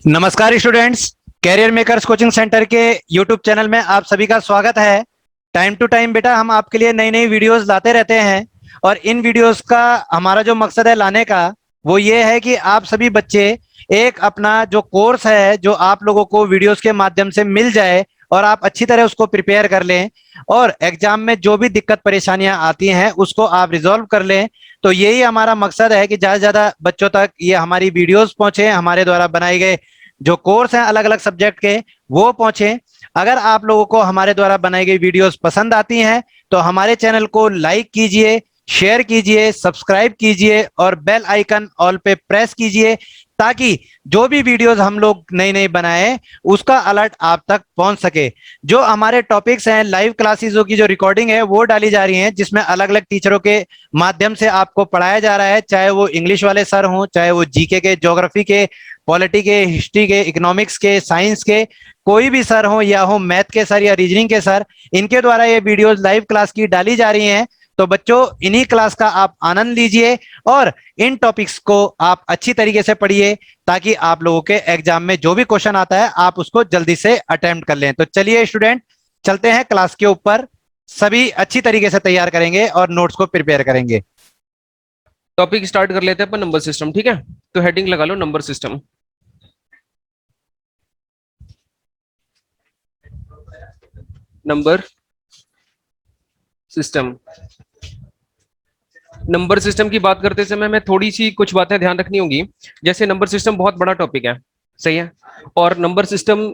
नमस्कार students. Career makers coaching centre के YouTube channel में आप सभी का स्वागत है। टाइम टू टाइम बेटा हम आपके लिए नई नई वीडियोस लाते रहते हैं और इन वीडियोस का हमारा जो मकसद है लाने का वो ये है कि आप सभी बच्चे एक अपना जो कोर्स है जो आप लोगों को वीडियोस के माध्यम से मिल जाए और आप अच्छी तरह उसको प्रिपेयर कर लें और एग्जाम में जो भी दिक्कत परेशानियां आती हैं उसको आप रिजॉल्व कर लें। तो यही हमारा मकसद है कि ज्यादा से ज्यादा बच्चों तक ये हमारी वीडियोस पहुंचे, हमारे द्वारा बनाए गए जो कोर्स हैं अलग अलग सब्जेक्ट के वो पहुंचे। अगर आप लोगों को हमारे द्वारा बनाई गई वीडियोस पसंद आती हैं तो हमारे चैनल को लाइक कीजिए, शेयर कीजिए, सब्सक्राइब कीजिए और बेल आइकन ऑल पे प्रेस कीजिए ताकि जो भी वीडियोस हम लोग नई नई बनाए उसका अलर्ट आप तक पहुंच सके। जो हमारे टॉपिक्स हैं लाइव क्लासेसों की जो रिकॉर्डिंग है वो डाली जा रही है जिसमें अलग अलग टीचरों के माध्यम से आपको पढ़ाया जा रहा है, चाहे वो इंग्लिश वाले सर हों, चाहे वो जीके के, ज्योग्राफी के, पॉलिटी के, हिस्ट्री के, इकोनॉमिक्स के, साइंस के, कोई भी सर हो या हो मैथ के सर या रीजनिंग के सर, इनके द्वारा ये वीडियोस लाइव क्लास की डाली जा रही हैं। तो बच्चों इन्हीं क्लास का आप आनंद लीजिए और इन टॉपिक्स को आप अच्छी तरीके से पढ़िए ताकि आप लोगों के एग्जाम में जो भी क्वेश्चन आता है आप उसको जल्दी से अटेम्प्ट कर लें। तो चलिए स्टूडेंट चलते हैं क्लास के ऊपर, सभी अच्छी तरीके से तैयार करेंगे और नोट्स को प्रिपेयर करेंगे। टॉपिक स्टार्ट कर लेते हैं अपन नंबर सिस्टम। ठीक है, तो हेडिंग लगा लो number system. Number system. Number system की बात करते समय मैं थोड़ी सी कुछ बातें ध्यान रखनी होंगी। जैसे नंबर सिस्टम बहुत बड़ा टॉपिक है, सही है, और नंबर सिस्टम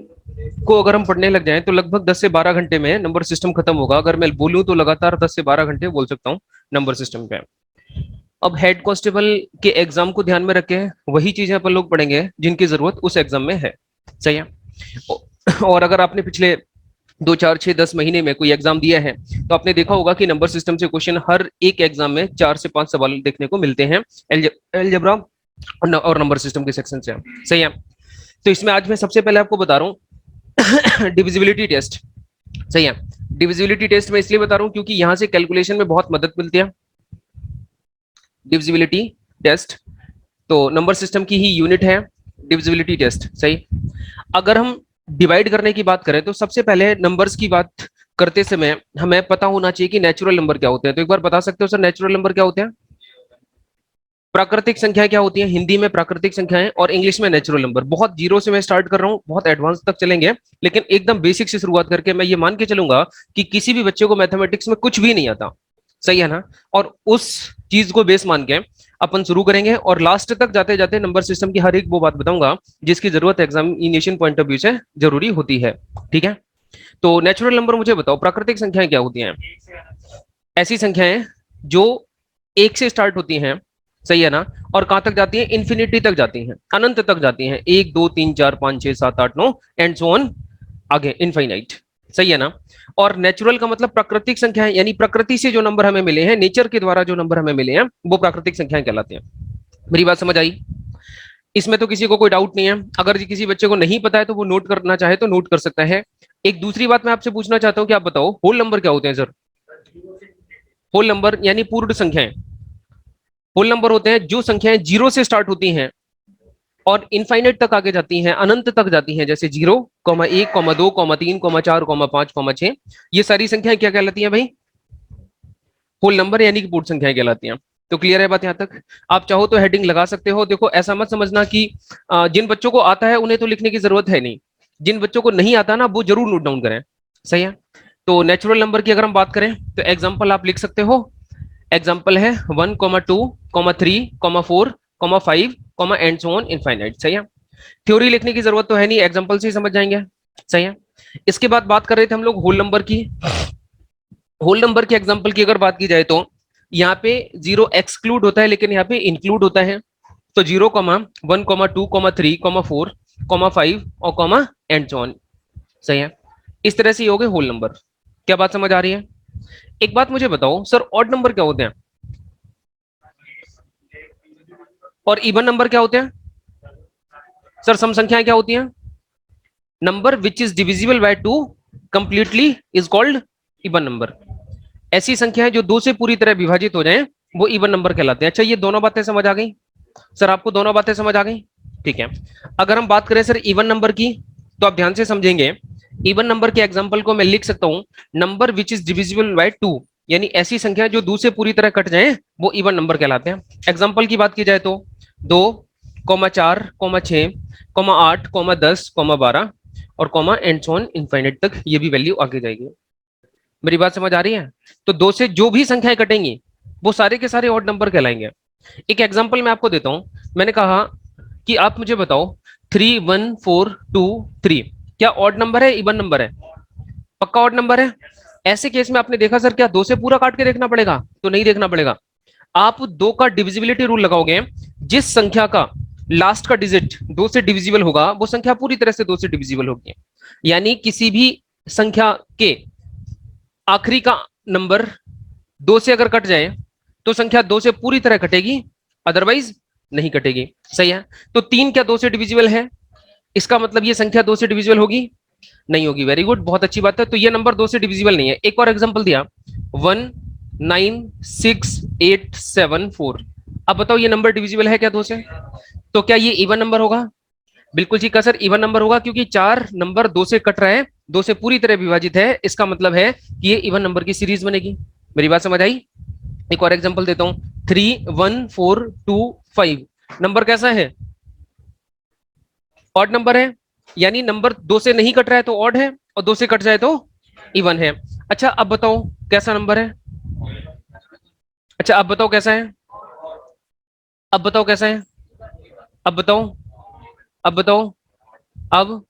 को अगर हम पढ़ने लग जाएं तो लगभग 10 से 12 घंटे में नंबर सिस्टम खत्म होगा। अगर मैं बोलूं तो लगातार 10 से 12 घंटे बोल सकता हूं नंबर सिस्टम पे। अब हेड कांस्टेबल के एग्जाम को ध्यान में रखे वही चीजें अपन लोग पढ़ेंगे जिनकी जरूरत उस एग्जाम में है, सही है। और अगर आपने पिछले 2 4 6 10 महीने में कोई एग्जाम दिया है तो आपने देखा होगा कि नंबर सिस्टम से क्वेश्चन हर एक एग्जाम में 4 से 5 सवाल देखने को मिलते हैं एलजेब्रा और नंबर सिस्टम के सेक्शन से, सही है। तो इसमें आज मैं सबसे पहले आपको बता रहा हूँ डिविजिबिलिटी टेस्ट, सही है। डिविजिबिलिटी टेस्ट मैं इसलिए बता रहा हूँ क्योंकि यहां से कैलकुलेशन में बहुत मदद मिलती है। डिविजिबिलिटी टेस्ट तो नंबर सिस्टम की ही यूनिट है डिविजिबिलिटी टेस्ट, सही। अगर हम डिवाइड करने की बात करें तो सबसे पहले नंबर्स की बात करते समय हमें पता होना चाहिए कि नेचुरल नंबर क्या होते हैं। तो एक बार बता सकते हो सर नेचुरल नंबर क्या होते हैं? प्राकृतिक संख्याएं क्या होती हैं? हिंदी में प्राकृतिक संख्याएं और इंग्लिश में नेचुरल नंबर। बहुत जीरो से मैं स्टार्ट कर रहा हूं, बहुत एडवांस तक चलेंगे, लेकिन एकदम बेसिक से शुरुआत करके मैं ये मान के चलूंगा कि किसी भी बच्चे को मैथमेटिक्स में कुछ भी नहीं आता, सही है ना। और उस चीज को बेस मान के अपन शुरू करेंगे और लास्ट तक जाते जाते नंबर सिस्टम की हर एक वो बात बताऊंगा जिसकी जरूरत एग्जामिनेशन पॉइंट ऑफ व्यू से जरूरी होती है, ठीक है। तो नेचुरल नंबर मुझे बताओ, प्राकृतिक संख्याएं क्या होती हैं? ऐसी संख्याएं जो एक से स्टार्ट होती हैं, सही है ना, और कहां तक जाती हैं? इन्फिनिटी तक जाती हैं, अनंत तक जाती हैं। 1 2 3 4 5 6 7 8 9 एंड सो ऑन, आगे इनफाइनाइट, सही है ना। और नेचुरल का मतलब प्राकृतिक संख्याएं, यानी प्रकृति से जो नंबर हमें मिले हैं, नेचर के द्वारा जो नंबर हमें मिले हैं वो प्राकृतिक संख्याएं कहलाते हैं। मेरी बात समझ आई? इसमें तो किसी को कोई डाउट नहीं है। अगर किसी बच्चे को नहीं पता है तो वो नोट करना चाहे तो नोट कर सकता है। एक दूसरी बात मैं आपसे पूछना चाहता हूं कि आप बताओ होल नंबर क्या होते हैं सर? होल नंबर यानी पूर्ण संख्याएं। होल नंबर होते हैं जो संख्याएं जीरो से स्टार्ट होती हैं और इनफाइनाइट तक आगे जाती हैं, अनंत तक जाती हैं, जैसे 0, 1, 2, 3, 4, 5, 6। ये सारी संख्याएं क्या कहलाती हैं भाई? होल नंबर यानी कि पूर्ण संख्याएं कहलाती हैं। तो क्लियर है बात यहां तक? आप चाहो तो हेडिंग लगा सकते हो। देखो ऐसा मत समझना कि जिन बच्चों को आता है उन्हें तो लिखने की जरूरत है नहीं, जिन बच्चों को नहीं आता ना वो जरूर नोट डाउन करें, सही है। तो नेचुरल नंबर की अगर हम बात करें तो एग्जाम्पल आप लिख सकते हो। एग्जाम्पल है 1, 2, 3, 4, 5, एंड सो ऑन इनफाइनाइट, सही है। थ्योरी लिखने की जरूरत तो है नहीं, एग्जाम्पल से ही समझ जाएंगे, सही है। इसके बाद बात कर रहे थे हम लोग होल नंबर की। होल नंबर के एग्जाम्पल की अगर बात की जाए तो यहाँ पे जीरो एक्सक्लूड होता है लेकिन यहाँ पे इंक्लूड होता है। तो 0, 1, 2, 3, 4, 5 और एंड, सही है। इस तरह से ये हो गए होल नंबर। क्या बात समझ आ रही है? एक बात मुझे बताओ सर, ऑड नंबर क्या होते हैं और इवन नंबर क्या होते हैं? सर सम संख्याएं क्या होती हैं? Number which is divisible by 2 completely is called even number. ऐसी संख्याएं जो 2 से पूरी तरह विभाजित हो जाएं वो इवन नंबर कहलाते हैं। अच्छा ये दोनों बातें समझ आ गई? सर आपको दोनों बातें समझ आ गई? ठीक है। अगर हम बात करें सर इवन नंबर की, तो आप ध्यान से समझेंगे। इवन नंबर के एग्जांपल को मैं लिख सकता हूं, number which is divisible by 2, यानी ऐसी संख्या जो 2 से पूरी तरह कट जाए वो इवन नंबर कहलाते हैं। एग्जांपल की बात की जाए तो 2, 4, 6, 8, 10, 12 और comma and so on infinite तक ये भी वैल्यू आगे जाएगी। मेरी बात समझ आ रही है? तो 2 से जो भी संख्याएं कटेंगी वो सारे के सारे ऑड नंबर कहलाएंगे। एक एग्जांपल मैं आपको देता हूं। मैंने कहा कि आप मुझे बताओ 3, 1, 4, 2, 3 क्या ऑड नंबर है, इवन नंबर है? पक्का ऑड नंबर है। ऐसे केस में आपने देखा सर क्या 2 से पूरा काट के देखना पड़ेगा? तो नहीं देखना पड़ेगा। आप 2 का डिविजिबिलिटी रूल लगाओगे, जिस संख्या का लास्ट का डिजिट 2 से डिविजिबल होगा वो संख्या पूरी तरह से 2 से डिविजिबल होगी। यानी किसी भी संख्या के आखिरी का नंबर 2 से अगर कट जाए तो संख्या 2 से पूरी तरह कटेगी, अदरवाइज नहीं कटेगी। सही है। तो 3 क्या 2 से डिविजिबल है? इसका मतलब ये संख्या 2 से डिविजिबल होगी? नहीं होगी। वेरी गुड, बहुत अच्छी बात है। तो ये नंबर 2 से डिविजिबल नहीं है। एक और एग्जांपल दिया 1, 9, 6, 8, 7, 4। अब बताओ ये नंबर डिविजिबल है क्या 2 से? तो क्या ये इवन नंबर होगा? बिल्कुल ठीक है सर, इवन नंबर होगा, क्योंकि 4 नंबर 2 से कट रहा है, 2 से पूरी तरह विभाजित है, इसका मतलब है कि ये इवन नंबर की सीरीज बनेगी। मेरी बात समझ आई? एक और एग्जांपल देता हूं 3, 1, 4, 2, 5। नंबर कैसा है? ऑड नंबर है, यानी नंबर 2 से नहीं कट रहा है तो ऑड है, और 2 से कट जाए तो इवन है। अच्छा अब बताओ कैसा नंबर है? अच्छा अब बताओ कैसा है? अब बताओ कैसा है? अब बताओ, अब बताओ, अब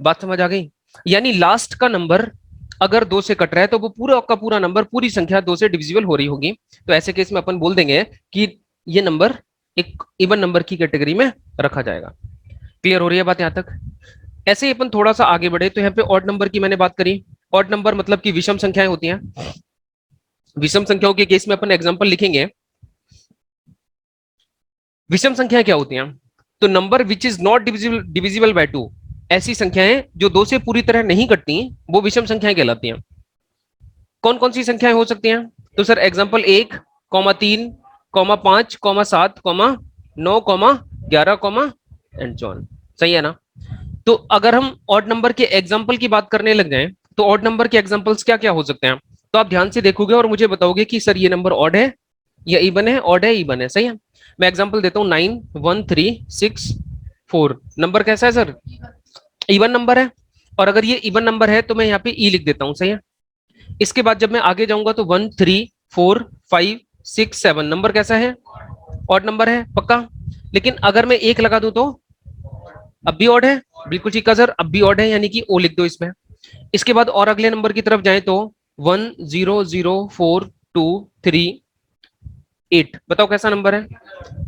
बात समझ आ गई? यानी लास्ट का नंबर अगर 2 से कट रहा है तो वो पूरा का पूरा नंबर, पूरी संख्या 2 से डिविजिबल हो रही होगी। तो ऐसे केस में अपन बोल देंगे कि ये नंबर एक इवन नंबर की कैटेगरी में रखा जाएगा। क्लियर हो रही है बात यहां तक? ऐसे ही अपन थोड़ा सा आगे बढ़े तो यहाँ पे ऑड नंबर की मैंने बात करी। ऑड नंबर मतलब कि विषम संख्याएं होती हैं। विषम संख्याओं के केस में अपन एग्जांपल लिखेंगे। विषम संख्याएं क्या होती हैं? तो number which is not divisible by 2, ऐसी संख्याएं जो 2 से पूरी तरह नहीं कटती वो विषम संख्याएं कहलाती हैं। कौन कौन सी संख्याएं हो सकती हैं? तो sir example 1, 3, 5, 7, 9, 11, and so on. सही है ना? तो अगर हम ऑड नंबर के एग्जांपल की बात करने लग जाएं तो ऑड नंबर के एग्जांपल्स क्या क्या हो सकते हैं? तो आप ध्यान से देखोगे और मुझे बताओगे कि सर ये नंबर ऑड है या इवन है, ऑड है इवन है। सही है। मैं एग्जांपल देता हूं 9, 1, 3, 6, 4। नंबर कैसा है सर? इवन नंबर है। और अगर ये इवन नंबर है तो मैं यहाँ पे ई लिख देता हूं। सही है। इसके बाद जब मैं आगे जाऊंगा तो 1, 3, 4, 5, 6, 7 नंबर कैसा है? ऑड नंबर है पक्का। लेकिन अगर मैं एक लगा दूं तो अब भी ऑड है। बिल्कुल ठीक है सर, अब भी ऑड है, यानी कि ओ लिख दो इसमें। इसके बाद और अगले नंबर की तरफ जाए तो 1, 0, 0, 4, 2, 3, 8। बताओ कैसा नंबर है?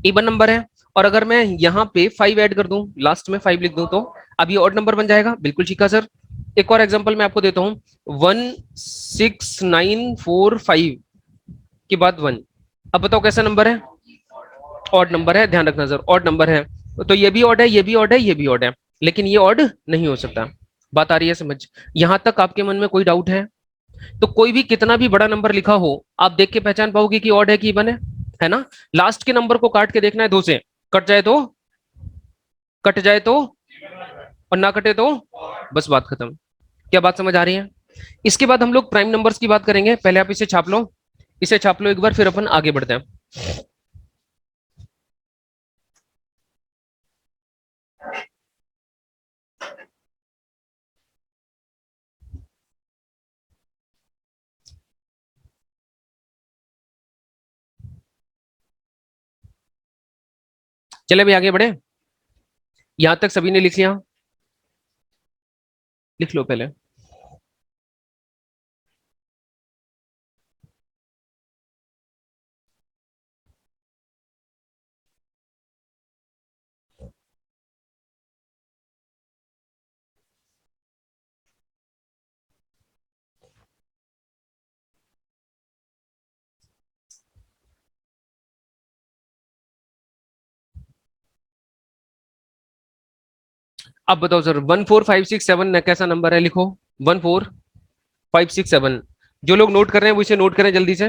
इवन नंबर है। और अगर मैं यहाँ पे 5 ऐड कर दूं, लास्ट में 5 लिख दूं, तो अब ये ऑड नंबर बन जाएगा। बिल्कुल ठीक है सर। एक और एग्जांपल मैं आपको देता हूँ 1, 6, 9, 4, 5 के बाद 1। अब बताओ कैसा नंबर है? ऑड नंबर है। ध्यान रखना सर, ऑड नंबर है। तो ये भी ऑड है, ये भी ऑड है, ये भी ऑड है, लेकिन ये ऑड नहीं हो सकता। बात आ रही है समझ? यहां तक आपके मन में कोई डाउट है? तो कोई भी कितना भी बड़ा नंबर लिखा हो आप देख के पहचान पाओगे कि ऑड है कि इवन है ना? लास्ट के नंबर को काट के देखना है 2 से, कट जाए तो, कट जाए तो, और ना कटे तो बस बात खत्म। क्या बात समझ आ रही है? इसके बाद हम लोग प्राइम नंबर्स की बात करेंगे। पहले आप इसे छाप लो, इसे छाप लो एक बार, फिर अपन आगे बढ़ते हैं। चले भाई आगे बढ़े। यहां तक सभी ने लिख लिया? लिख लो पहले। अब बताओ सर 1, 4, 5, 6, 7 कैसा नंबर है? लिखो 1, 4, 5, 6, 7। जो लोग नोट कर रहे हैं वो इसे नोट करें जल्दी से।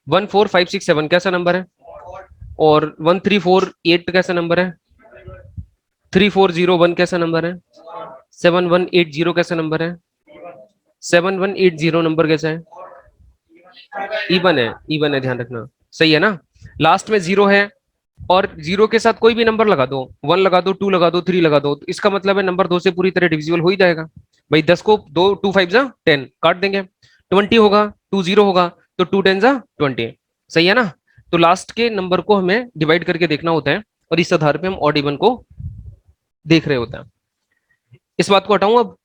1, 4, 5, 6, 7 कैसा नंबर है? और 1, 3, 4, 8 कैसा नंबर है? 3401 कैसा नंबर है? 7180 कैसा नंबर है? 7180 नंबर कैसा है? इवन है, इवन है, ध्यान रखना। सही है ना? लास्ट में जीरो है और जीरो के साथ कोई भी नंबर लगा दो, 1 लगा दो, 2 लगा दो, 3 लगा दो, तो इसका मतलब है नंबर 2 से पूरी तरह डिविजिबल हो ही जाएगा। भाई 10 को दो, 2 5 जा 10 काट देंगे। 20 होगा, 2 जीरो होगा, तो 2 10 जा 20। सही है ना? तो लास्ट के नंबर को हमें डिवाइड करके देखना होता है और इस आधार पे हम ऑड इवन को देख रहे होते हैं। इस बात को हटाऊं अब?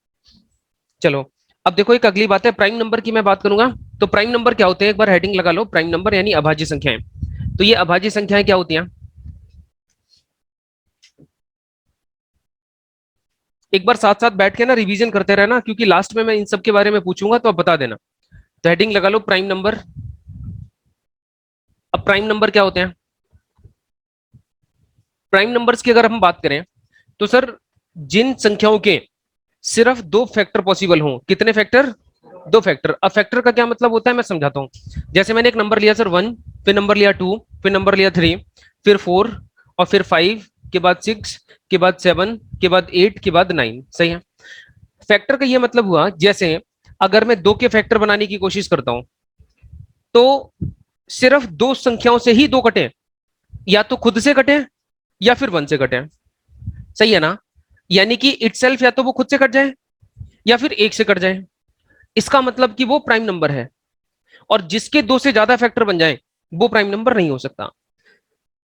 चलो, अब देखो एक अगली बात है, प्राइम नंबर की मैं बात करूंगा। तो प्राइम नंबर क्या होते हैं, एक बार हेडिंग लगा लो, प्राइम नंबर यानी अभाज्य संख्याएं। तो ये अभाज्य संख्याएं क्या होती हैं? एक बार साथ साथ बैठ के ना रिवीजन करते रहना, क्योंकि लास्ट में मैं इन सब के बारे में पूछूंगा तो आप बता देना। तो हेडिंग लगा लो प्राइम नंबर। अब प्राइम नंबर क्या होते हैं? प्राइम नंबर्स की अगर हम बात करें तो सर, जिन संख्याओं के सिर्फ दो फैक्टर पॉसिबल हों। कितने फैक्टर? दो फैक्टर। अब फैक्टर का क्या मतलब होता है मैं समझाता हूं। जैसे मैंने एक नंबर लिया सर 1, फिर नंबर लिया 2, फिर नंबर लिया 3, फिर 4, और फिर 5 के बाद 6 के बाद 7 के बाद 8 के बाद 9। सही है? फैक्टर का ये मतलब हुआ, जैसे अगर मैं दो के फैक्टर बनाने की कोशिश करता हूं तो सिर्फ दो संख्याओं से ही दो कटे, या तो खुद से कटे या फिर 1 से कटे। सही है ना? यानी कि इटसेल्फ या तो वो खुद से कट जाए या फिर 1 से कट जाए। इसका मतलब कि वो प्राइम नंबर है। और जिसके दो से ज्यादा फैक्टर बन जाए वो प्राइम नंबर नहीं हो सकता।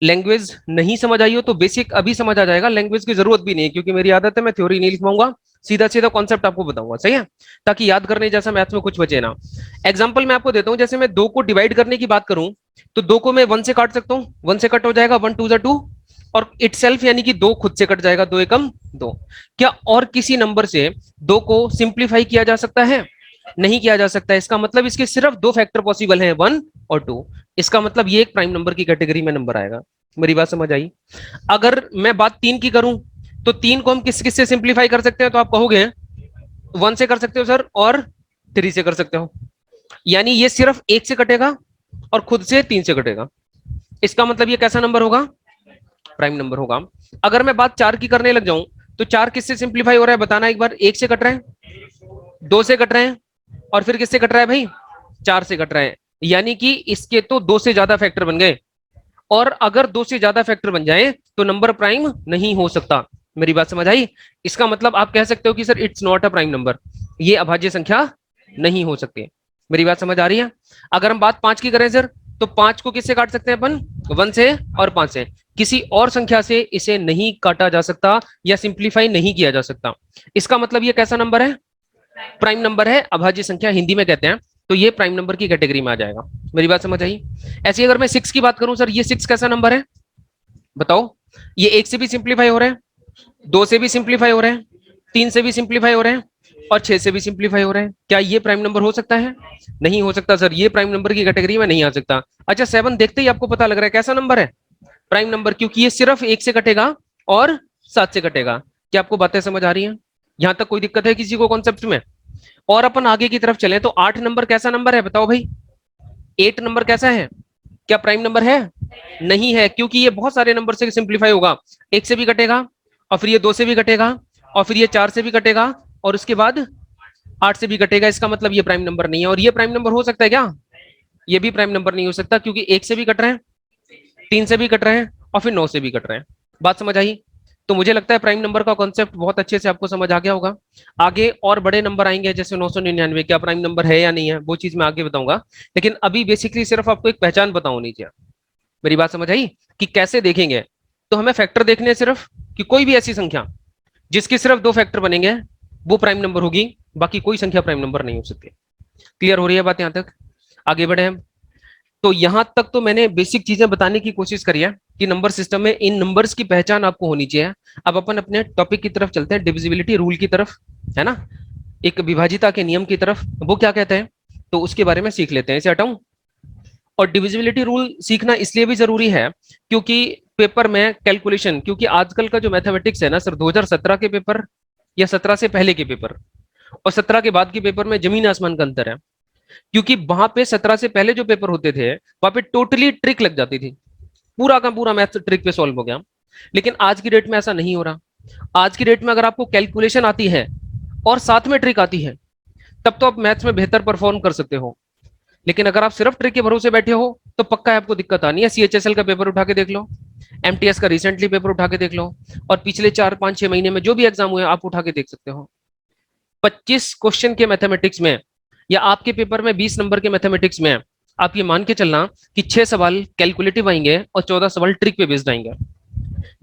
लैंग्वेज नहीं समझ आई हो तो बेसिक अभी समझ आ जाएगा, लैंग्वेज की जरूरत भी नहीं है, क्योंकि मेरी आदत है मैं थ्योरी नहीं लिखवाऊंगा, सीधा सीधा कॉन्सेप्ट आपको बताऊंगा। सही है? ताकि याद करने जैसा मैथ्स में कुछ बचे ना। एग्जाम्पल मैं आपको देता हूं, जैसे मैं दो को डिवाइड करने की बात करूं तो दो को मैं 1 से काट सकता हूं, 1 से कट हो जाएगा, 1 2 जा 2, और इटसेल्फ यानी कि दो खुद से कट जाएगा, दो एकम दो। क्या और किसी नंबर से दो को सिंप्लीफाई किया जा सकता है? नहीं किया जा सकता है। इसका मतलब इसके सिर्फ दो फैक्टर पॉसिबल हैं, 1 और 2। इसका मतलब ये एक प्राइम नंबर की कैटेगरी में नंबर आएगा। मेरी बात समझ आई? अगर मैं बात 3 की करूं तो 3 को हम किस किस से सिंप्लीफाई कर सकते हैं? तो आप कहोगे 1 से कर सकते हो सर, और 3 से कर सकते हो। यानी ये सिर्फ 1 से कटेगा और खुद से 3 से कटेगा। इसका मतलब ये कैसा नंबर होगा? प्राइम नंबर होगा। अगर मैं बात 4 की करने लग जाऊं तो 4 किससे सिंप्लीफाई हो रहा है बताना एक बार? 1 से कट रहे हैं, 2 से कट रहे हैं, और फिर किससे कट रहा है भाई? 4 से कट रहे हैं। यानी कि इसके तो दो से ज्यादा फैक्टर बन गए, और अगर दो से ज्यादा फैक्टर बन जाए तो नंबर प्राइम नहीं हो सकता। मेरी बात समझ आई? इसका मतलब आप कह सकते हो कि sir it's not a prime number, ये अभाज्य संख्या नहीं हो सकती। मेरी बात समझ आ रही है? अगर हम बात 5 की करें सर, तो 5 को किससे काट सकते हैं अपन? 1 से और 5 से। किसी और संख्या से इसे नहीं काटा जा सकता या सिंप्लीफाई नहीं किया जा सकता। इसका मतलब ये कैसा नंबर है? प्राइम नंबर है, अभाज्य संख्या हिंदी में कहते हैं। तो ये प्राइम नंबर की कैटेगरी में आ जाएगा। मेरी बात समझ आई? ऐसी अगर मैं 6 की बात करूं सर, ये 6 कैसा नंबर है बताओ? ये 1 से भी सिंप्लीफाई हो रहे हैं, 2 से भी सिंप्लीफाई हो रहे हैं, 3 से भी सिंप्लीफाई हो रहे हैं, और 6 से भी सिंप्लीफाई हो रहे हैं। क्या ये प्राइम नंबर हो सकता है? नहीं हो सकता सर, ये प्राइम नंबर की कैटेगरी में नहीं आ सकता। अच्छा, 7 देखते ही आपको पता लग रहा है कैसा नंबर है? प्राइम नंबर, क्योंकि ये सिर्फ 1 से कटेगा और 7 से कटेगा। क्या आपको बातें समझ आ रही हैं? यहां तक कोई दिक्कत है किसी को कॉन्सेप्ट में? और अपन आगे की तरफ चलें तो 8 नंबर कैसा नंबर है बताओ भाई? 8 नंबर कैसा है? क्या प्राइम नंबर है? नहीं है, क्योंकि ये बहुत सारे नंबर से सिंप्लीफाई होगा। 1 से भी कटेगा, और फिर ये 2 से भी कटेगा, और फिर ये 4 से भी कटेगा, और उसके बाद 8 से भी कटेगा। इसका मतलब ये प्राइम नंबर नहीं है। और ये प्राइम नंबर हो सकता है क्या? ये भी प्राइम नंबर नहीं हो सकता, क्योंकि 1 से भी कट रहे हैं, 3 से भी कट रहे हैं, और फिर 9 से भी कट रहे हैं। बात समझ आई? तो मुझे लगता है प्राइम नंबर का कॉन्सेप्ट बहुत अच्छे से आपको समझ आ गया होगा। आगे और बड़े नंबर आएंगे जैसे 999, क्या प्राइम नंबर है या नहीं है, वो चीज मैं आगे बताऊंगा। लेकिन अभी बेसिकली सिर्फ आपको एक पहचान बताऊं नीचे। मेरी बात समझ आई कि कैसे देखेंगे? तो हमें फैक्टर देखने हैं सिर्फ, कि कोई भी ऐसी संख्या जिसके सिर्फ दो फैक्टर बनेंगे वो प्राइम नंबर होगी, बाकी कोई संख्या प्राइम नंबर नहीं हो सकती। क्लियर हो रही है बात यहां तक? आगे बढ़े हम। तो यहां तक तो मैंने बेसिक चीजें बताने की कोशिश करी है कि नंबर सिस्टम में इन नंबर्स की पहचान आपको होनी चाहिए। अब अपन अपने टॉपिक की तरफ चलते हैं, डिविजिबिलिटी रूल की तरफ, है ना, एक विभाजिता के नियम की तरफ। वो क्या कहते हैं तो उसके बारे में सीख लेते हैं। इसे हटाऊं? और डिविजिबिलिटी रूल सीखना इसलिए भी जरूरी है क्योंकि पेपर में कैलकुलेशन, क्योंकि आजकल का जो मैथमेटिक्स है ना सर, 2017 के पेपर या 17 से पहले के पेपर और 17 के बाद के पेपर में जमीन आसमान का अंतर है। क्योंकि वहां पे 17 से पहले जो पेपर होते थे वहां पे टोटली ट्रिक लग जाती थी, पूरा का पूरा मैथ ट्रिक पे सॉल्व हो गया। लेकिन आज की डेट में ऐसा नहीं हो रहा। आज की डेट में अगर आपको कैलकुलेशन आती है और साथ में ट्रिक आती है, तब तो आप मैथ्स में बेहतर परफॉर्म कर सकते हो। लेकिन अगर आप सिर्फ ट्रिक के भरोसे बैठे हो तो पक्का है आपको दिक्कत आनी है। सीएचएसएल का पेपर उठा के देख लो, एमटीएस का रिसेंटली पेपर उठा के देख लो, और पिछले 4 5 6 महीने में जो भी एग्जाम हुए आप उठा के देख सकते हो। 25 क्वेश्चन के मैथमेटिक्स में या आपके पेपर में 20 नंबर के मैथमेटिक्स में आप ये मान के चलना कि 6 सवाल कैलकुलेटिव आएंगे और 14 सवाल ट्रिक पे बेस्ड आएंगे।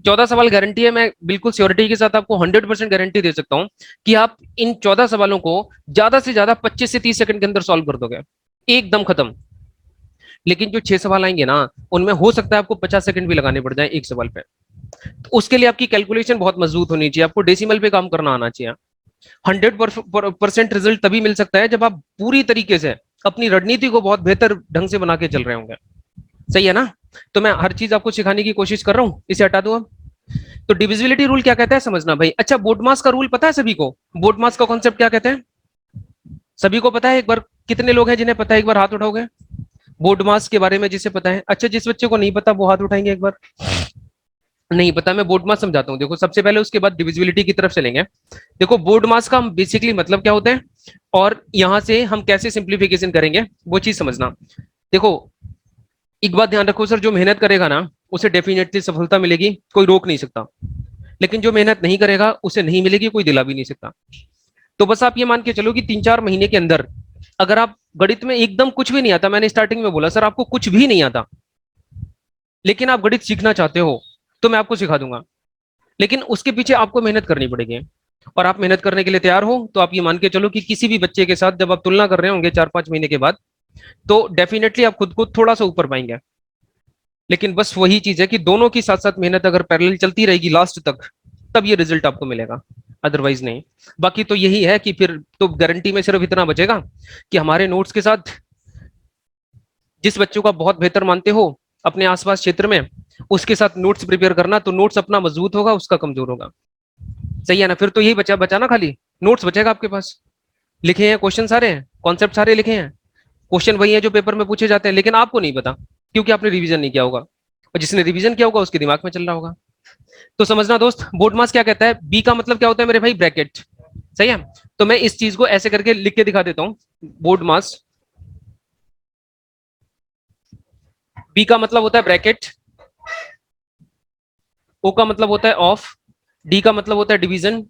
14 सवाल गारंटी है, मैं बिल्कुल श्योरिटी के साथ आपको 100% गारंटी दे सकता हूं कि आप इन 14 सवालों को ज्यादा से ज्यादा 25 से 30 सेकंड के अंदर सॉल्व कर दोगे, एकदम खत्म। लेकिन जो 6 सवाल आएंगे ना, उनमें हो सकता है आपको 50 सेकंड भी लगाने पड़ जाए एक सवाल पे। तो उसके लिए आपकी कैलकुलेशन बहुत मजबूत होनी चाहिए, आपको डेसिमल पे काम करना आना चाहिए। 100% रिजल्ट तभी मिल सकता है जब आप पूरी तरीके से अपनी रणनीति को बहुत बेहतर ढंग से बना के चल रहे होंगे। सही है ना? तो मैं हर चीज आपको सिखाने की कोशिश कर रहा हूं, इसे हटा दूं अब। तो डिविजिबिलिटी रूल क्या कहता है समझना भाई। अच्छा, बोडमास का रूल पता है सभी को? बोडमास का कॉन्सेप्ट क्या कहते हैं सभी को पता है? एक बार कितने लोग हैं जिन्हें पता है, एक बार हाथ उठाओगे बोडमास के बारे में जिसे पता है। अच्छा, जिस बच्चे को नहीं पता वो हाथ उठाएंगे एक बार। नहीं पता, मैं बोर्ड मास समझाता हूँ। देखो सबसे पहले, उसके बाद डिविजिबिलिटी की तरफ चलेंगे। देखो बोर्ड मास का बेसिकली मतलब क्या होता है और यहाँ से हम कैसे सिंप्लीफिकेशन करेंगे वो चीज समझना। देखो एक बात ध्यान रखो सर, जो मेहनत करेगा ना उसे डेफिनेटली सफलता मिलेगी, कोई रोक नहीं सकता। लेकिन जो मेहनत नहीं करेगा उसे नहीं मिलेगी, कोई दिला भी नहीं सकता। तो बस आप ये मान के चलो कि 3 4 महीने के अंदर अगर आप गणित में एकदम कुछ भी नहीं आता, मैंने स्टार्टिंग में बोला सर आपको कुछ भी नहीं आता, लेकिन आप गणित सीखना चाहते हो तो मैं आपको सिखा दूंगा। लेकिन उसके पीछे आपको मेहनत करनी पड़ेगी, और आप मेहनत करने के लिए तैयार हो तो आप ये मान के चलो कि किसी भी बच्चे के साथ जब आप तुलना कर रहे होंगे 4 5 महीने के बाद, तो डेफिनेटली आप खुद को थोड़ा सा ऊपर पाएंगे। लेकिन बस वही चीज है कि दोनों की साथ साथ मेहनत अगर पैरेलल चलती रहेगी लास्ट तक, तब ये रिजल्ट आपको मिलेगा, अदरवाइज नहीं। बाकी तो यही है कि फिर तो गारंटी में सिर्फ इतना बचेगा कि हमारे नोट्स के साथ जिस बच्चों का बहुत बेहतर मानते हो अपने आसपास क्षेत्र में, उसके साथ नोट्स प्रिपेयर करना, तो नोट्स अपना मजबूत होगा, उसका कमजोर होगा। सही है ना? फिर तो यही बचा बचा ना, खाली नोट्स बचेगा आपके पास। लिखे हैं क्वेश्चन सारे हैं, कॉन्सेप्ट सारे लिखे हैं, क्वेश्चन वही है जो पेपर में पूछे जाते हैं, लेकिन आपको नहीं पता क्योंकि आपने रिवीजन नहीं किया होगा, और जिसने रिवीजन किया होगा उसके दिमाग में चल रहा होगा। तो समझना दोस्त, बोर्ड मास क्या कहता है। बी का मतलब क्या होता है मेरे भाई? ब्रैकेट। सही है? तो मैं इस चीज को ऐसे करके लिख के दिखा देता हूँ। बोर्ड मास, बी का मतलब होता है ब्रैकेट, ओ का मतलब होता है ऑफ, डी का मतलब होता है डिवीजन,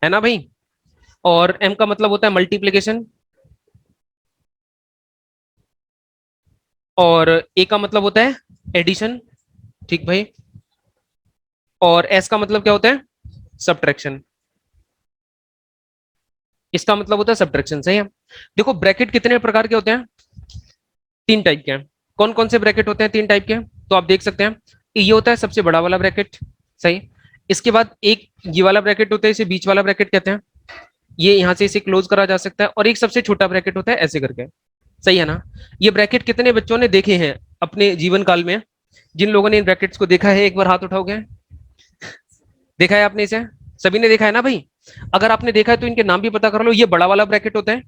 है ना भाई, और एम का मतलब होता है मल्टीप्लीकेशन, और ए का मतलब होता है एडिशन। ठीक भाई। और एस का मतलब क्या होता है? सब्ट्रैक्शन। इसका मतलब होता है सब्ट्रैक्शन। सही है? देखो ब्रैकेट कितने प्रकार के होते हैं? 3 टाइप के हैं। कौन कौन से ब्रैकेट होते हैं 3 टाइप के? तो आप देख सकते हैं, ये होता है सबसे बड़ा वाला ब्रैकेट। सही। इसके बाद एक ये वाला ब्रैकेट होता है, इसे बीच वाला ब्रैकेट कहते हैं, ये यहाँ से इसे क्लोज करा जा सकता है। और एक सबसे छोटा ब्रैकेट होता है ऐसे करके। सही है ना? ये ब्रैकेट कितने बच्चों ने देखे हैं अपने जीवन काल में? जिन लोगों ने इन ब्रैकेट्स को देखा है एक बार हाथ उठाओगे। देखा है आपने इसे? सभी ने देखा है ना भाई? अगर आपने देखा है तो इनके नाम भी पता कर लो। ये बड़ा वाला ब्रैकेट होता है,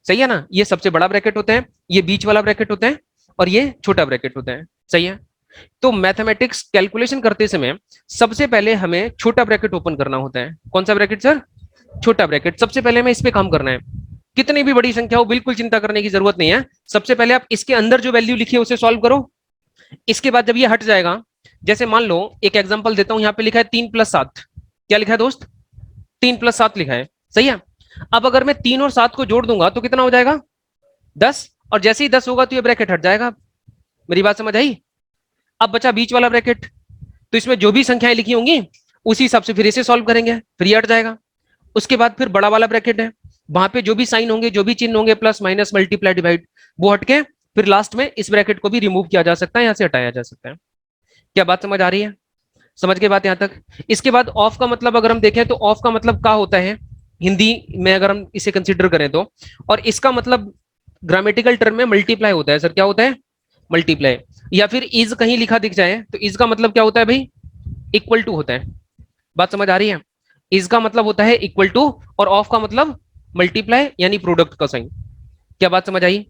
सही है ना, ये सबसे बड़ा ब्रैकेट होता है, ये बीच वाला ब्रैकेट होता है, और ये छोटा ब्रैकेट होता है। सही है? तो मैथमेटिक्स कैलकुलेशन करते समय सबसे पहले हमें छोटा ब्रैकेट ओपन करना होता है। कौन सा ब्रैकेट सर? छोटा ब्रैकेट। सबसे पहले हमें इस पे काम करना है। कितनी भी बड़ी संख्या हो बिल्कुल चिंता करने की जरूरत नहीं है, सबसे पहले आप इसके अंदर जो वैल्यू लिखी है उसे सॉल्व करो। इसके बाद जब ये हट जाएगा, जैसे मान लो एक एग्जांपल देता हूं, यहाँ पे लिखा है 3 + 7। क्या लिखा है दोस्त? 3 + 7 लिखा है। सही है? अब अगर मैं 3 और 7 को जोड़ दूंगा तो कितना हो जाएगा? 10। और जैसे ही 10 होगा तो ये ब्रैकेट हट जाएगा। मेरी बात समझ आई? अब बचा बीच वाला ब्रैकेट, तो इसमें जो भी संख्याएं लिखी होंगी उसी हिसाब से फिर इसे सॉल्व करेंगे, फिर ये हट जाएगा। उसके बाद फिर बड़ा वाला ब्रैकेट है, वहां पे जो भी साइन होंगे, जो भी चिन्ह होंगे, प्लस माइनस मल्टीप्लाई डिवाइड, वो हटके फिर लास्ट में इस ब्रैकेट को भी रिमूव किया जा सकता है, यहाँ से हटाया जा सकता है। क्या बात समझ आ रही है? समझ के बात यहाँ तक? इसके बाद ऑफ का मतलब अगर हम देखें तो ऑफ का मतलब क्या होता है हिंदी में अगर हम इसे कंसिडर करें तो, और इसका मतलब ग्रामेटिकल टर्म में मल्टीप्लाई होता है। सर क्या होता है? मल्टीप्लाई। या फिर इज कहीं लिखा दिख जाए तो इज का मतलब क्या होता है भाई? इक्वल टू होता है। बात समझ आ रही है? इज का मतलब होता है इक्वल टू, और ऑफ का मतलब मल्टीप्लाई यानी प्रोडक्ट का साइन। क्या बात समझ आई?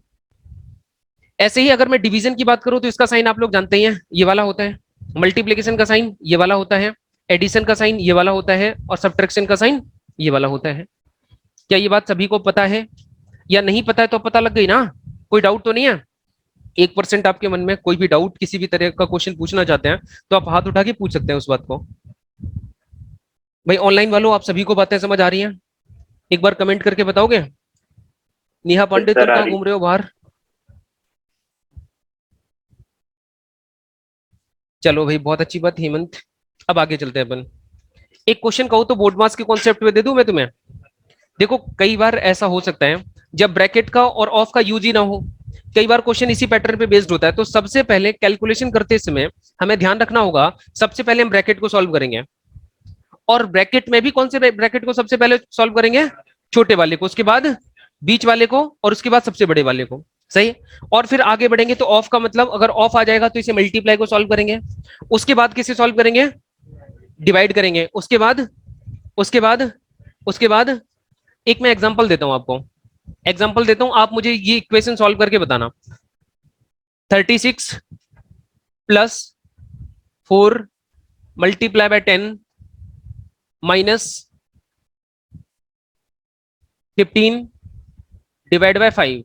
ऐसे ही अगर मैं डिवीजन की बात करूं तो इसका साइन आप लोग जानते ही हैं, ये वाला होता है। मल्टीप्लीकेशन का साइन ये वाला होता है। एडिशन का साइन ये वाला होता है और सब्ट्रैक्शन का साइन ये वाला होता है। क्या ये बात सभी को पता है या नहीं पता है? तो पता लग गई ना, कोई डाउट तो नहीं है? 1% आपके मन में कोई भी डाउट, किसी भी तरह का क्वेश्चन पूछना चाहते हैं तो आप हाथ उठा के पूछ सकते हैं उस बात को। भाई ऑनलाइन वालों, आप सभी को बातें समझ आ रही हैं? एक बार कमेंट करके बताओगे। नेहा पांडे, तुम कहाँ घूम रहे हो बाहर? चलो भाई, बहुत अच्छी बात हेमंत। अब आगे चलते हैं अपन। एक क्वेश्चन कहूँ तो बोर्ड मास के कॉन्सेप्ट में दे दूं मैं तुम्हें। देखो कई बार ऐसा हो सकता है जब ब्रैकेट का और ऑफ का यूज ही ना हो, कई बार क्वेश्चन इसी पैटर्न पे बेस्ड होता है। तो सबसे पहले कैलकुलेशन करते समय हमें ध्यान रखना होगा, सबसे पहले हम ब्रैकेट को सॉल्व करेंगे। और ब्रैकेट में भी कौन से ब्रैकेट को सबसे पहले सॉल्व करेंगे? छोटे वाले को, उसके बाद बीच वाले को, और उसके बाद सबसे बड़े वाले को। सही। और फिर आगे बढ़ेंगे तो ऑफ का मतलब अगर ऑफ आ जाएगा तो इसे मल्टीप्लाई को सॉल्व करेंगे। उसके बाद किसे सॉल्व करेंगे? डिवाइड करेंगे। उसके बाद उसके बाद उसके बाद एक मैं एग्जांपल देता हूं आपको, एग्जांपल देता हूं, आप मुझे ये इक्वेशन सॉल्व करके बताना। 36 plus 4 multiply by 10 minus 15 divide by 5।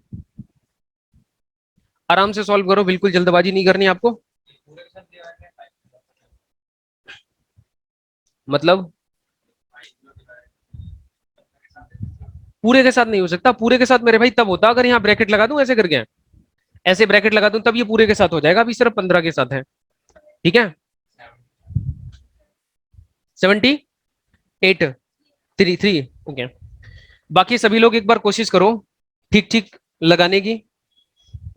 आराम से सॉल्व करो, बिल्कुल जल्दबाजी नहीं करनी आपको। मतलब पूरे के साथ नहीं हो सकता। पूरे के साथ मेरे भाई तब होता अगर यहाँ ब्रैकेट लगा दूं ऐसे करके, ऐसे ब्रैकेट लगा दूं तब ये पूरे के साथ हो जाएगा। अभी सिर्फ 15 के साथ है। ठीक है, 78 3 ओके। बाकी सभी लोग एक बार कोशिश करो ठीक ठीक लगाने की।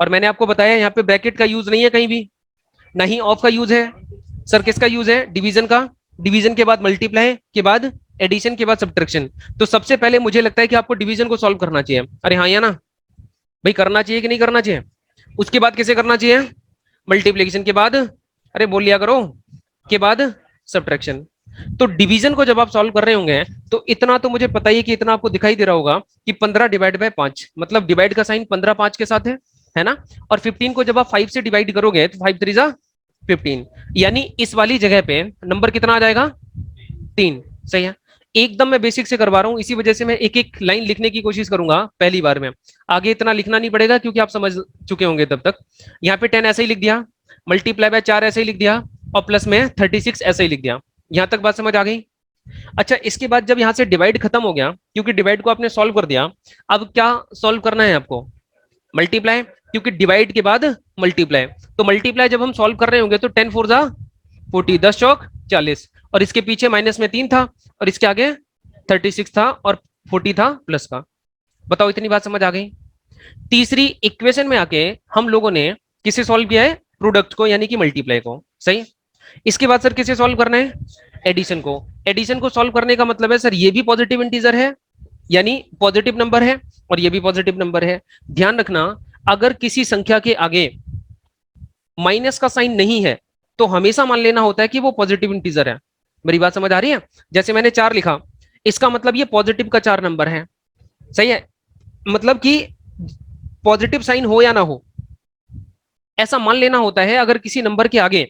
और मैंने आपको बताया यहाँ पे ब्रैकेट का यूज नहीं है कहीं भी, ना ही ऑफ का यूज है। सर किसका यूज है? डिवीजन का। डिवीजन के बाद मल्टीप्लाई के बाद एडिशन के बाद सब्ट्रैक्शन। तो सबसे पहले मुझे लगता है कि आपको डिवीजन को सॉल्व करना चाहिए। अरे हाँ या ना भाई, करना चाहिए कि नहीं करना चाहिए? उसके बाद किसे करना चाहिए? मल्टीप्लीकेशन के बाद, अरे बोल लिया करो, के बाद सब्ट्रैक्शन। तो डिवीजन को जब आप सॉल्व कर रहे होंगे तो इतना तो मुझे पता ही है कि इतना आपको दिखाई दे रहा होगा कि 15 डिवाइड बाय 5, मतलब डिवाइड का साइन 15 5 के साथ है ना। और 15 को जब आप 5 से डिवाइड करोगे तो 5 3 जा 15, यानी इस वाली जगह पे नंबर कितना आ जाएगा? 3। सही है। एकदम मैं बेसिक से करवा रहा हूं, इसी वजह से मैं एक एक लाइन लिखने की कोशिश करूंगा पहली बार में। आगे इतना लिखना नहीं पड़ेगा क्योंकि आप समझ चुके होंगे तब तक। यहाँ पे 10 ऐसे ही लिख दिया, मल्टीप्लाई बाय 4 ऐसे ही लिख दिया, और प्लस में 36 ऐसे ही लिख दिया। यहां तक बात समझ आ गई? अच्छा, इसके बाद जब यहां से डिवाइड खत्म हो गया, क्योंकि डिवाइड को आपने सॉल्व कर दिया, अब क्या सॉल्व करना है आपको? मल्टीप्लाई, क्योंकि डिवाइड के बाद मल्टीप्लाई। तो मल्टीप्लाई जब हम सॉल्व कर रहे होंगे तो 10 4 जा 40, 10 चौक 40, और इसके पीछे माइनस में 3 था और इसके आगे 36 था और 40 था प्लस का। बताओ इतनी बात समझ आ गई? तीसरी इक्वेशन में आके हम लोगों ने किसे सॉल्व किया है? प्रोडक्ट को, यानी कि मल्टीप्लाई को। सही। इसके बाद सर किसे सॉल्व करना है? एडिशन को। एडिशन को सॉल्व करने का मतलब है सर ये भी पॉजिटिव इंटीजर है, यानी पॉजिटिव नंबर है, और ये भी पॉजिटिव नंबर है। ध्यान रखना, अगर किसी संख्या के आगे माइनस का साइन नहीं है तो हमेशा मान लेना होता है कि वो पॉजिटिव इंटीजर है। मेरी बात समझ आ रही है? जैसे मैंने 4 लिखा, इसका मतलब ये पॉजिटिव का 4 नंबर है। सही है। मतलब कि पॉजिटिव साइन हो या ना हो, ऐसा मान लेना होता है। अगर किसी नंबर के आगे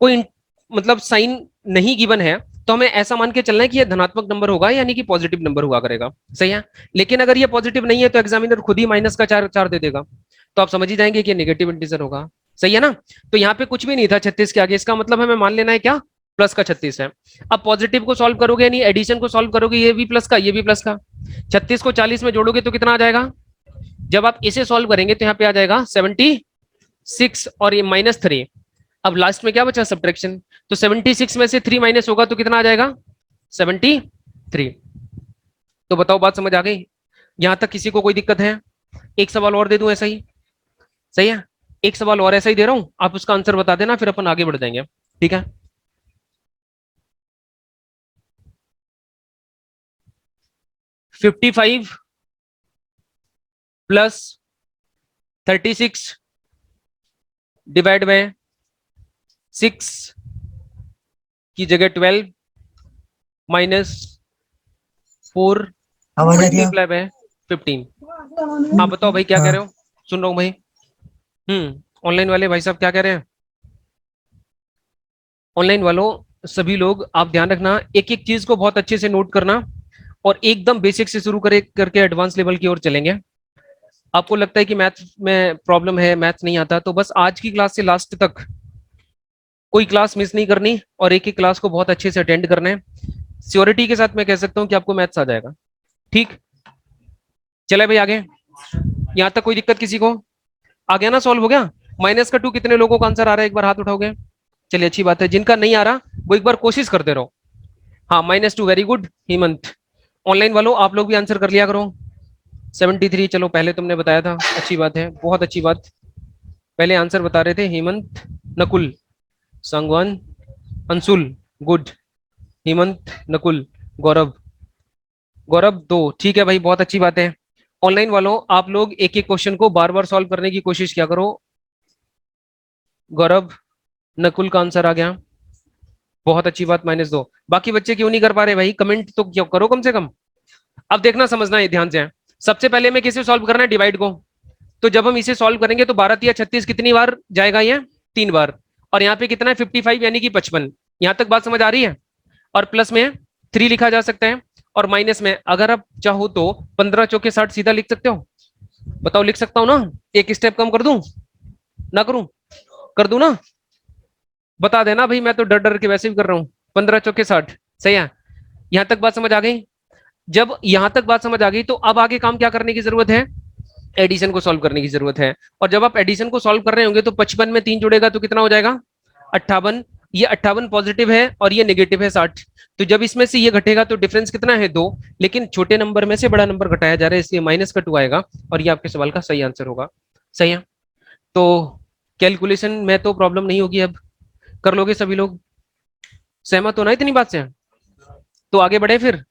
कोई मतलब साइन नहीं गिवन है तो हमें ऐसा मान के चलना है कि ये धनात्मक नंबर होगा, यानी कि पॉजिटिव नंबर हुआ करेगा। सही है। लेकिन अगर ये पॉजिटिव नहीं है तो एग्जामिनर खुद ही माइनस का 4 दे देगा, तो आप समझ ही जाएंगे कि नेगेटिव इंटीजर होगा। सही है ना। तो यहाँ पे कुछ भी नहीं था 36 के आगे, इसका मतलब हमें मान लेना है क्या? प्लस का 36 है। अब पॉजिटिव को सॉल्व करोगे, यानी एडिशन को सॉल्व करोगे, ये भी प्लस का ये भी प्लस का। 36 को 40 में जोड़ोगे तो कितना आ जाएगा? जब आप इसे सॉल्व करेंगे तो यहाँ पे आ जाएगा 76 और ये -3। अब लास्ट में क्या बचा? सब्ट्रैक्शन। तो 76 में से 3 माइनस होगा तो कितना आ जाएगा? 73। तो बताओ बात समझ आ गई? यहां तक किसी को कोई दिक्कत है? एक सवाल और दे दूं ऐसा ही? सही है। एक सवाल और ऐसा ही दे रहा हूं, आप उसका आंसर बता देना, फिर अपन आगे बढ़ जाएंगे। ठीक है। 55 प्लस 36 डिवाइड बाय 6 की जगह 12 माइनस 4 मल्टीप्लाई बाय 15। आप बताओ भाई क्या कह रहे हो? सुन रहा हूँ भाई। ऑनलाइन वाले भाई साहब क्या कह रहे हैं? ऑनलाइन वालों सभी लोग आप ध्यान रखना, एक एक चीज को बहुत अच्छे से नोट करना और एकदम बेसिक से शुरू करके एडवांस लेवल की ओर चलेंगे। आपको लगता है कि मैथ में प्रॉब्लम है, मैथ नहीं आता, तो बस आज की क्लास से लास्ट तक कोई क्लास मिस नहीं करनी और एक एक क्लास को बहुत अच्छे से अटेंड करना है। श्योरिटी के साथ मैं कह सकता हूं कि आपको मैथ्स आ जाएगा। ठीक, चले भाई आगे। यहां तक कोई दिक्कत किसी को? आ गया ना, सॉल्व हो गया? -2 कितने लोगों का आंसर आ रहा है, एक बार हाथ उठाओगे? चलिए अच्छी बात है। जिनका नहीं आ रहा वो एक बार कोशिश करते रहो। हाँ, -2, वेरी गुड हेमंत। ऑनलाइन वालों आप लोग भी आंसर कर लिया करो। 73, चलो पहले तुमने बताया था, अच्छी बात है, बहुत अच्छी बात। पहले आंसर बता रहे थे हेमंत, नकुल, संगवान, अंशुल, गुड। हेमंत, नकुल, गौरव, गौरव 2, ठीक है भाई, बहुत अच्छी बात है। ऑनलाइन वालों आप लोग एक एक क्वेश्चन को बार बार सॉल्व करने की कोशिश किया करो। गौरव, नकुल का आंसर आ गया, बहुत अच्छी बात, -2। बाकी बच्चे क्यों नहीं कर पा रहे भाई? कमेंट तो क्यों करो कम से कम। अब देखना, समझना है ध्यान से। सबसे पहले में किसे सॉल्व करना है? डिवाइड को। तो जब हम इसे सॉल्व करेंगे तो 12 या 36 कितनी बार जाएगा ये? 3 बार। और यहाँ पे कितना है? 55 यानी कि 55। यहाँ तक बात समझ आ रही है? और प्लस में 3 लिखा जा सकता है और माइनस में अगर आप चाहो तो 15 चौके 60 सीधा लिख सकते हो। बताओ, लिख सकता हूँ ना? एक स्टेप कम कर दूं? ना करूं? कर दूं ना? बता देना भाई, मैं तो डर डर के वैसे भी कर रहा हूँ। 15 चौके 60, सही है। यहाँ तक बात समझ आ गई? जब यहां तक बात समझ आ गई तो अब आगे काम क्या करने की जरूरत है? एडिशन को सॉल्व करने की जरूरत है। और जब आप एडिशन को सॉल्व कर रहे होंगे तो 55 में 3 जुड़ेगा तो कितना हो जाएगा? 58। ये 58 पॉजिटिव है और ये नेगेटिव है 60। तो जब इसमें से ये घटेगा तो डिफरेंस कितना है? 2। लेकिन छोटे नंबर में से बड़ा नंबर घटाया जा रहा है, इसलिए -2 आएगा और ये आपके सवाल का सही आंसर होगा। सही है। तो कैलकुलेशन में तो प्रॉब्लम नहीं होगी, अब कर लोगे सभी लोग? सहमत हो ना इतनी बात से? तो आगे बढ़े फिर,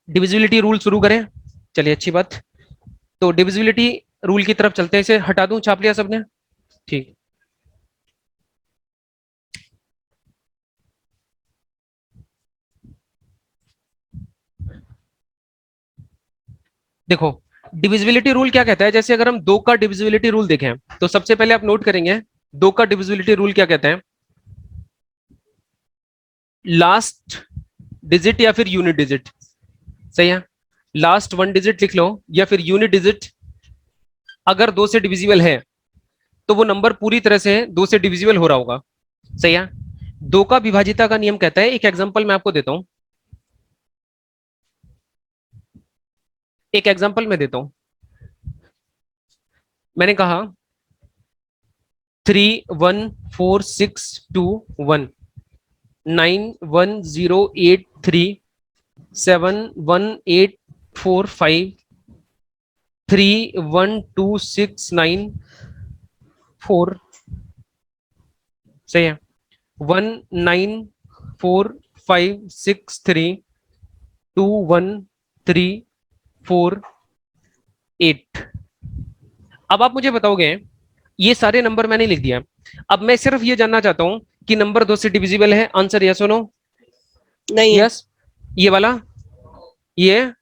डिविजिबिलिटी रूल शुरू करें। चलिए अच्छी बात। तो डिविजिबिलिटी रूल की तरफ चलते हैं। इसे हटा दूं, छाप लिया सबने? ठीक। देखो, डिविजिबिलिटी रूल क्या कहता है? जैसे अगर हम 2 का डिविजिबिलिटी रूल देखें तो सबसे पहले आप नोट करेंगे 2 का डिविजिबिलिटी रूल क्या कहता है? लास्ट डिजिट या फिर यूनिट डिजिट। सही है। लास्ट 1 डिजिट लिख लो या फिर यूनिट डिजिट अगर 2 से डिविजिबल है तो वो नंबर पूरी तरह से 2 से डिविजिबल हो रहा होगा। सही है। 2 का विभाजिता का नियम कहता है, एक एग्जांपल मैं आपको देता हूं। एक एग्जांपल मैं देता हूं। मैंने कहा 31462 91083 71845 31269 4। सही है। 19456321348। अब आप मुझे बताओगे, ये सारे नंबर मैंने लिख दिया। अब मैं सिर्फ ये जानना चाहता हूं कि नंबर 2 से डिविजिबल है? आंसर यस और नो? नहीं है। यस। ये वाला, ये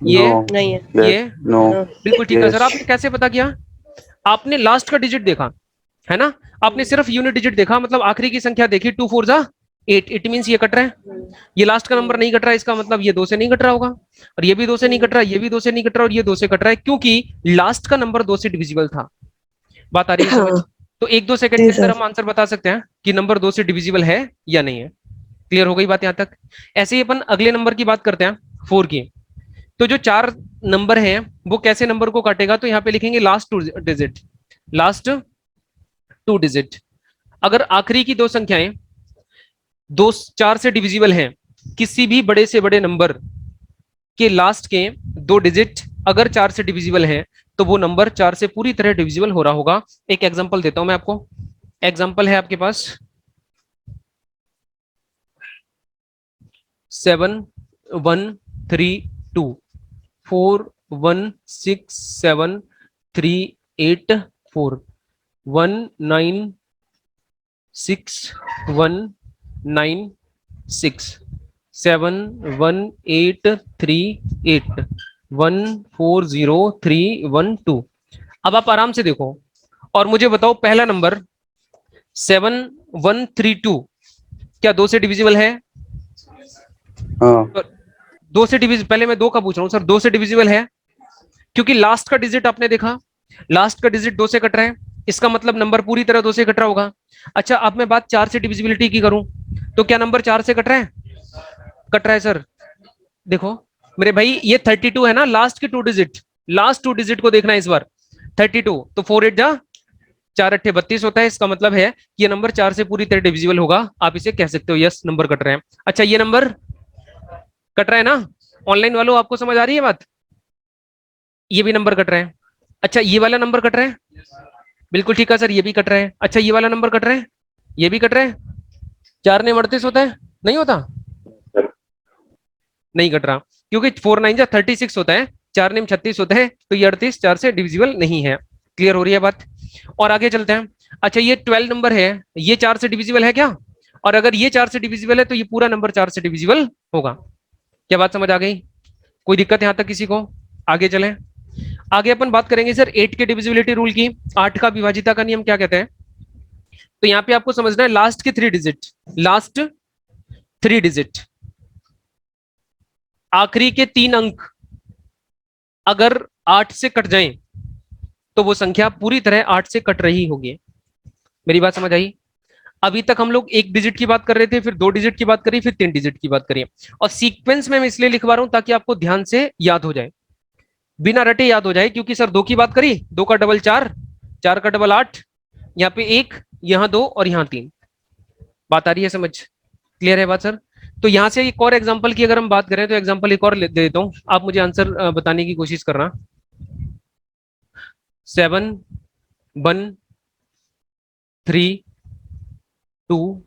नहीं है। ये नो हाँ। बिल्कुल ठीक है सर। यस आपने कैसे पता किया? आपने लास्ट का डिजिट देखा है ना? आपने सिर्फ यूनिट डिजिट देखा, मतलब आखिरी की संख्या देखी, 2 4 जा 8। इट मींस ये कट रहा है। ये लास्ट का नंबर नहीं कट रहा है, इसका मतलब ये 2 से नहीं कट रहा होगा। और ये भी 2 से नहीं कट रहा, ये भी 2 से नहीं कट रहा और ये 2 से कट रहा है, क्योंकि लास्ट का नंबर 2 से डिविजिबल था। बात आ रही है समझ? हाँ तो 1-2 सेकंड जी के अंदर सर। हम आंसर बता सकते हैं कि नंबर 2 से डिविजिबल है या नहीं है। क्लियर हो गई बात यहां तक? ऐसे ही अपन अगले नंबर की बात करते हैं, 4 की। तो जो 4 नंबर है वो कैसे नंबर को काटेगा? तो यहाँ पे लिखेंगे लास्ट 2 डिजिट, लास्ट 2 डिजिट। अगर आखिरी की 2 संख्याएं 2 4 से डिविजिबल हैं, किसी भी बड़े से बड़े नंबर के लास्ट के 2 डिजिट अगर 4 से डिविजिबल हैं तो वो नंबर 4 से पूरी तरह डिविजिबल हो रहा होगा। एक एग्जांपल देता हूं मैं आपको। एग्जांपल है आपके पास 7132 4167384 196 71838 140312। अब आप आराम से देखो और मुझे बताओ, पहला नंबर 7132 क्या 2 से डिविजिबल है? हाँ 2 से डिविजिबल, पहले मैं 2 का पूछ रहा हूँ सर, 2 से डिविजिबल है? क्योंकि लास्ट का डिजिट आपने देखा, लास्ट का डिजिट 2 से कट रहा है, इसका मतलब नंबर पूरी तरह 2 से कट रहा होगा। अच्छा, अब मैं बात 4 से डिविजिबिलिटी की करूं, तो क्या नंबर 4 से कट रहा है? कट रहा है सर। देखो मेरे भाई, ये 32 है ना, लास्ट के 2 डिजिट, लास्ट 2 डिजिट को देखना है इस बार। 32 तो 4 8 जा 4 8 32 होता है, इसका मतलब है कि ये नंबर 4 से पूरी तरह डिविजिबल होगा, आप इसे कह सकते हो यस नंबर कट रहे हैं। अच्छा, ये नंबर कट रहा है ना? ऑनलाइन वालों, आपको समझ आ रही है बात? ये भी नंबर कट रहा है। अच्छा, ये वाला नंबर कट रहा है, बिल्कुल ठीक है सर, ये भी कट रहा है। अच्छा, ये वाला नंबर कट रहा है, ये भी कट रहा है। 4 ने 38 होता है, नहीं होता? नहीं कट रहा, क्योंकि 4 9 जा 36 होता है, 4 नेम 36 होता है, तो ये 38 4 से डिविजिबल नहीं है। क्लियर हो रही है बात? और आगे चलते हैं। अच्छा, ये 12 नंबर है, ये 4 से डिविजिबल है क्या? और अगर ये 4 से डिविजिबल है तो ये पूरा नंबर 4 से डिविजिबल होगा। क्या बात समझ आ गई? कोई दिक्कत यहां तक किसी को? आगे चलें। आगे अपन बात करेंगे सर 8 के डिविजिबिलिटी रूल की। 8 का विभाजिता का नियम क्या कहते हैं? तो यहाँ पे आपको समझना है लास्ट के 3 डिजिट, लास्ट 3 डिजिट, आखिरी के 3 अंक अगर 8 से कट जाएं तो वो संख्या पूरी तरह 8 से कट रही होगी। मेरी बात समझ आई? अभी तक हम लोग 1 डिजिट की बात कर रहे थे, फिर 2 डिजिट की बात करी, फिर 3 डिजिट की बात करी, और सीक्वेंस में मैं इसलिए लिखवा रहा हूं ताकि आपको ध्यान से याद हो जाए, बिना रटे याद हो जाए। क्योंकि सर 2 की बात करी, 2 का डबल 4, 4 का डबल 8, यहाँ पे 1, यहाँ 2 और यहाँ 3। बात आ रही है समझ? क्लियर है बात सर? तो यहाँ से एक और एग्जांपल की अगर हम बात करें, तो एग्जांपल एक और दे देता हूँ, आप मुझे आंसर बताने की कोशिश करना। 7 1 3 2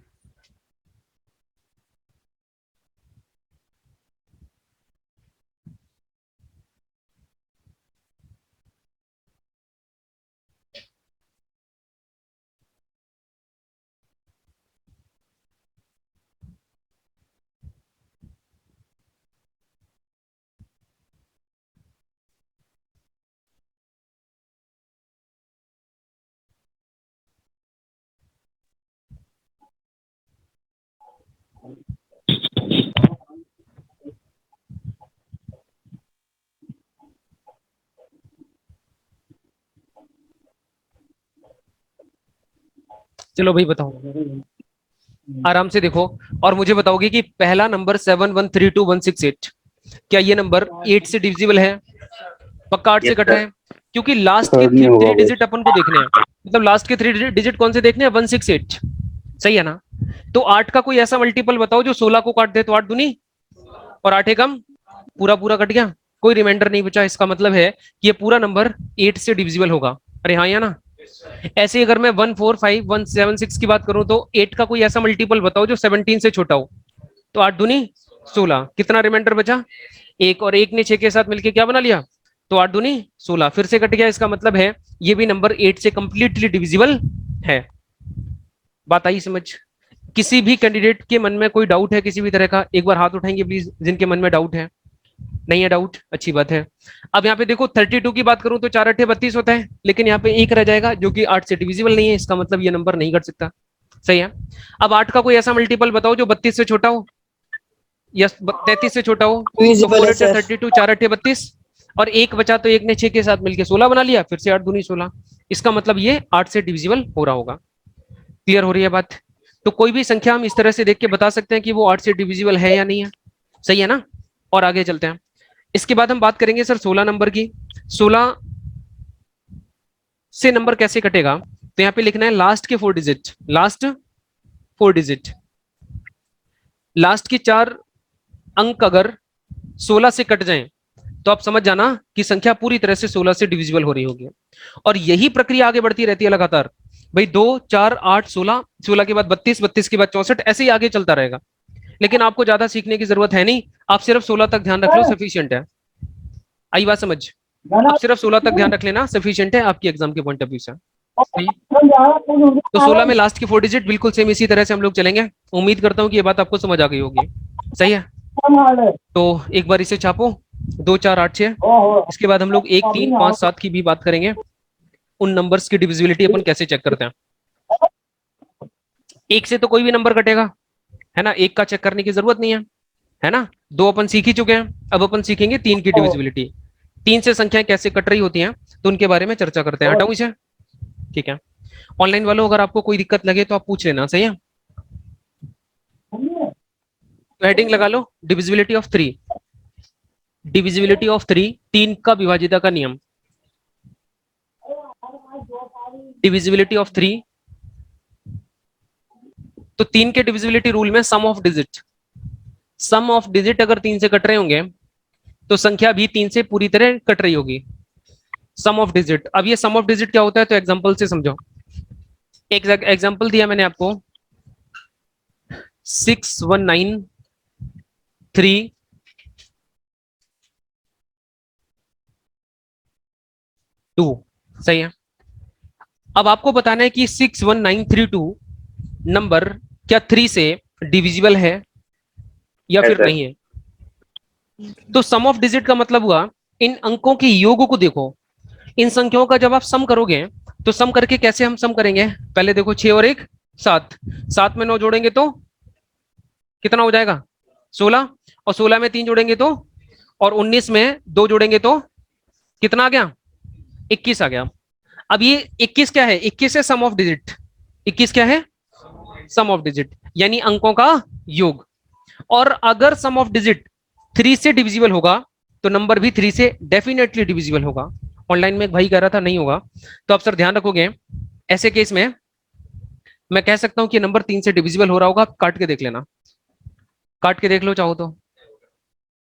चलो भाई बताओ, आराम से देखो, और मुझे बताओगे कि पहला नंबर 7 1 3 2 1 6 8, क्या ये नंबर 8 से डिविजिबल है? पक्का 8 से कट रहा है, क्योंकि लास्ट के सर नहीं होगा 3 भाई। डिजिट अपन को देखने हैं, मतलब लास्ट के 3 डिजिट कौन से देखने हैं? 1 6 8, सही है ना? तो 8 का कोई ऐसा मल्टीपल बताओ जो 16 को काट दे, तो 8 दूनी और 8 एकम, पूरा पूरा कट गया, कोई रिमाइंडर नहीं बचा, इसका मतलब है कि ये पूरा नंबर 8 से डिविजिबल होगा। अरे हाँ या ना? ऐसे अगर मैं 1 4 5 1 7 6 की बात करूं, तो 8 का कोई ऐसा मल्टीपल बताओ जो 17 से छोटा हो, तो 8 दूनी 16, कितना रिमाइंडर बचा? एक, और एक ने 6 के साथ मिलकर क्या बना लिया? तो 8 दूनी 16, फिर से कट गया, इसका मतलब है ये भी नंबर 8 से कंप्लीटली डिविजिबल है। बात आई समझ? किसी भी कैंडिडेट के मन में कोई डाउट है किसी भी तरह का? एक बार हाथ उठाएंगे प्लीज जिनके मन में डाउट है। नहीं है डाउट? अच्छी बात है। अब यहाँ पे देखो 32 की बात करूं तो 4 8 32 होता है, लेकिन यहाँ पे एक रह जाएगा जो कि 8 से डिविजिबल नहीं है, इसका मतलब ये नंबर नहीं कट सकता। सही है। अब 8 का कोई ऐसा मल्टीपल बताओ जो 32 से छोटा हो या 33 से छोटा हो, तो Divisible 4 है 8 सर। 32, 4 8 32, और एक बचा तो एक ने 6 के साथ मिलकर 16 बना लिया, फिर से 8 दूनी 16, इसका मतलब ये 8 से डिविजिबल हो रहा होगा। क्लियर हो रही है बात? तो कोई भी संख्या हम इस तरह से देख के बता सकते हैं कि वो 8 से डिविजिबल है या नहीं है। सही है ना? और आगे चलते हैं। इसके बाद हम बात करेंगे सर 16 नंबर की। 16 से नंबर कैसे कटेगा? तो यहाँ पे लिखना है लास्ट के 4 डिजिट, लास्ट 4 डिजिट, लास्ट की 4 अंक अगर 16 से कट जाएं तो आप समझ जाना कि संख्या पूरी तरह से 16 से डिविजिबल हो रही होगी। और यही प्रक्रिया आगे बढ़ती रहती है लगातार भाई, 2 4 8 16, 16 के बाद 32, 32 के बाद 64, ऐसे ही आगे चलता रहेगा। लेकिन आपको ज्यादा सीखने की जरूरत है नहीं, आप सिर्फ 16 तक ध्यान रख लो, सफिशियंट है। आई बात समझ? आप सिर्फ 16 तक ध्यान रख लेना, सफिशियंट है आपकी एग्जाम के पॉइंट ऑफ व्यू से। तो 16 में लास्ट की 4 डिजिट बिल्कुल सेम इसी तरह से हम लोग चलेंगे। उम्मीद करता हूँ कि ये बात आपको समझ आ गई होगी। सही है? तो एक बार इसे छापो, 2 4 8 6। इसके बाद हम लोग 1 3 5 7 की भी बात करेंगे, उन नंबर्स की डिविजिबिलिटी अपन कैसे चेक करते हैं। 1 से तो कोई भी नंबर कटेगा, है ना, एक का चेक करने की जरूरत नहीं है ना। दो अपन सीख ही चुके हैं, अब अपन सीखेंगे तीन की डिविजिबिलिटी। तीन से संख्याएं कैसे कट रही होती हैं तो उनके बारे में चर्चा करते हैं। हटाऊं इसे, ठीक है। ऑनलाइन वालों अगर आपको कोई दिक्कत लगे तो आप पूछ लेना, सही है। तो हेडिंग लगा लो divisibility of three. Divisibility of three, तीन का विभाजिता का नियम। डिविजिबिलिटी ऑफ थ्री, तो तीन के डिविजिबिलिटी रूल में sum of digit, sum of digit अगर तीन से कट रहे होंगे तो संख्या भी तीन से पूरी तरह कट रही होगी। सम ऑफ डिजिट, अब ये सम ऑफ डिजिट क्या होता है तो एग्जांपल से समझो। एक एग्जांपल दिया मैंने आपको 6193 2, सही है। अब आपको बताना है कि 61932 नंबर क्या 3 से डिविजिबल है या फिर नहीं है। तो सम ऑफ डिजिट का मतलब हुआ इन अंकों के योग को देखो। इन संख्याओं का जब आप सम करोगे तो सम करके कैसे हम सम करेंगे, पहले देखो 6 और 1 7, 7 में 9 जोड़ेंगे तो कितना हो जाएगा 16, और 16 में 3 जोड़ेंगे तो, और 19 में 2 जोड़ेंगे तो कितना आ गया 21 आ गया। अब ये 21 क्या है, 21 है सम ऑफ डिजिट। 21 क्या है, सम ऑफ डिजिट यानी अंकों का योग। और अगर सम ऑफ डिजिट 3 से डिविजिबल होगा तो नंबर भी 3 से डेफिनेटली डिविजिबल होगा। ऑनलाइन में एक भाई कह रहा था नहीं होगा, तो आप सर ध्यान रखोगे ऐसे केस में मैं कह सकता हूं कि नंबर 3 से डिविजिबल हो रहा होगा। काट के देख लेना, काट के देख लो चाहो तो।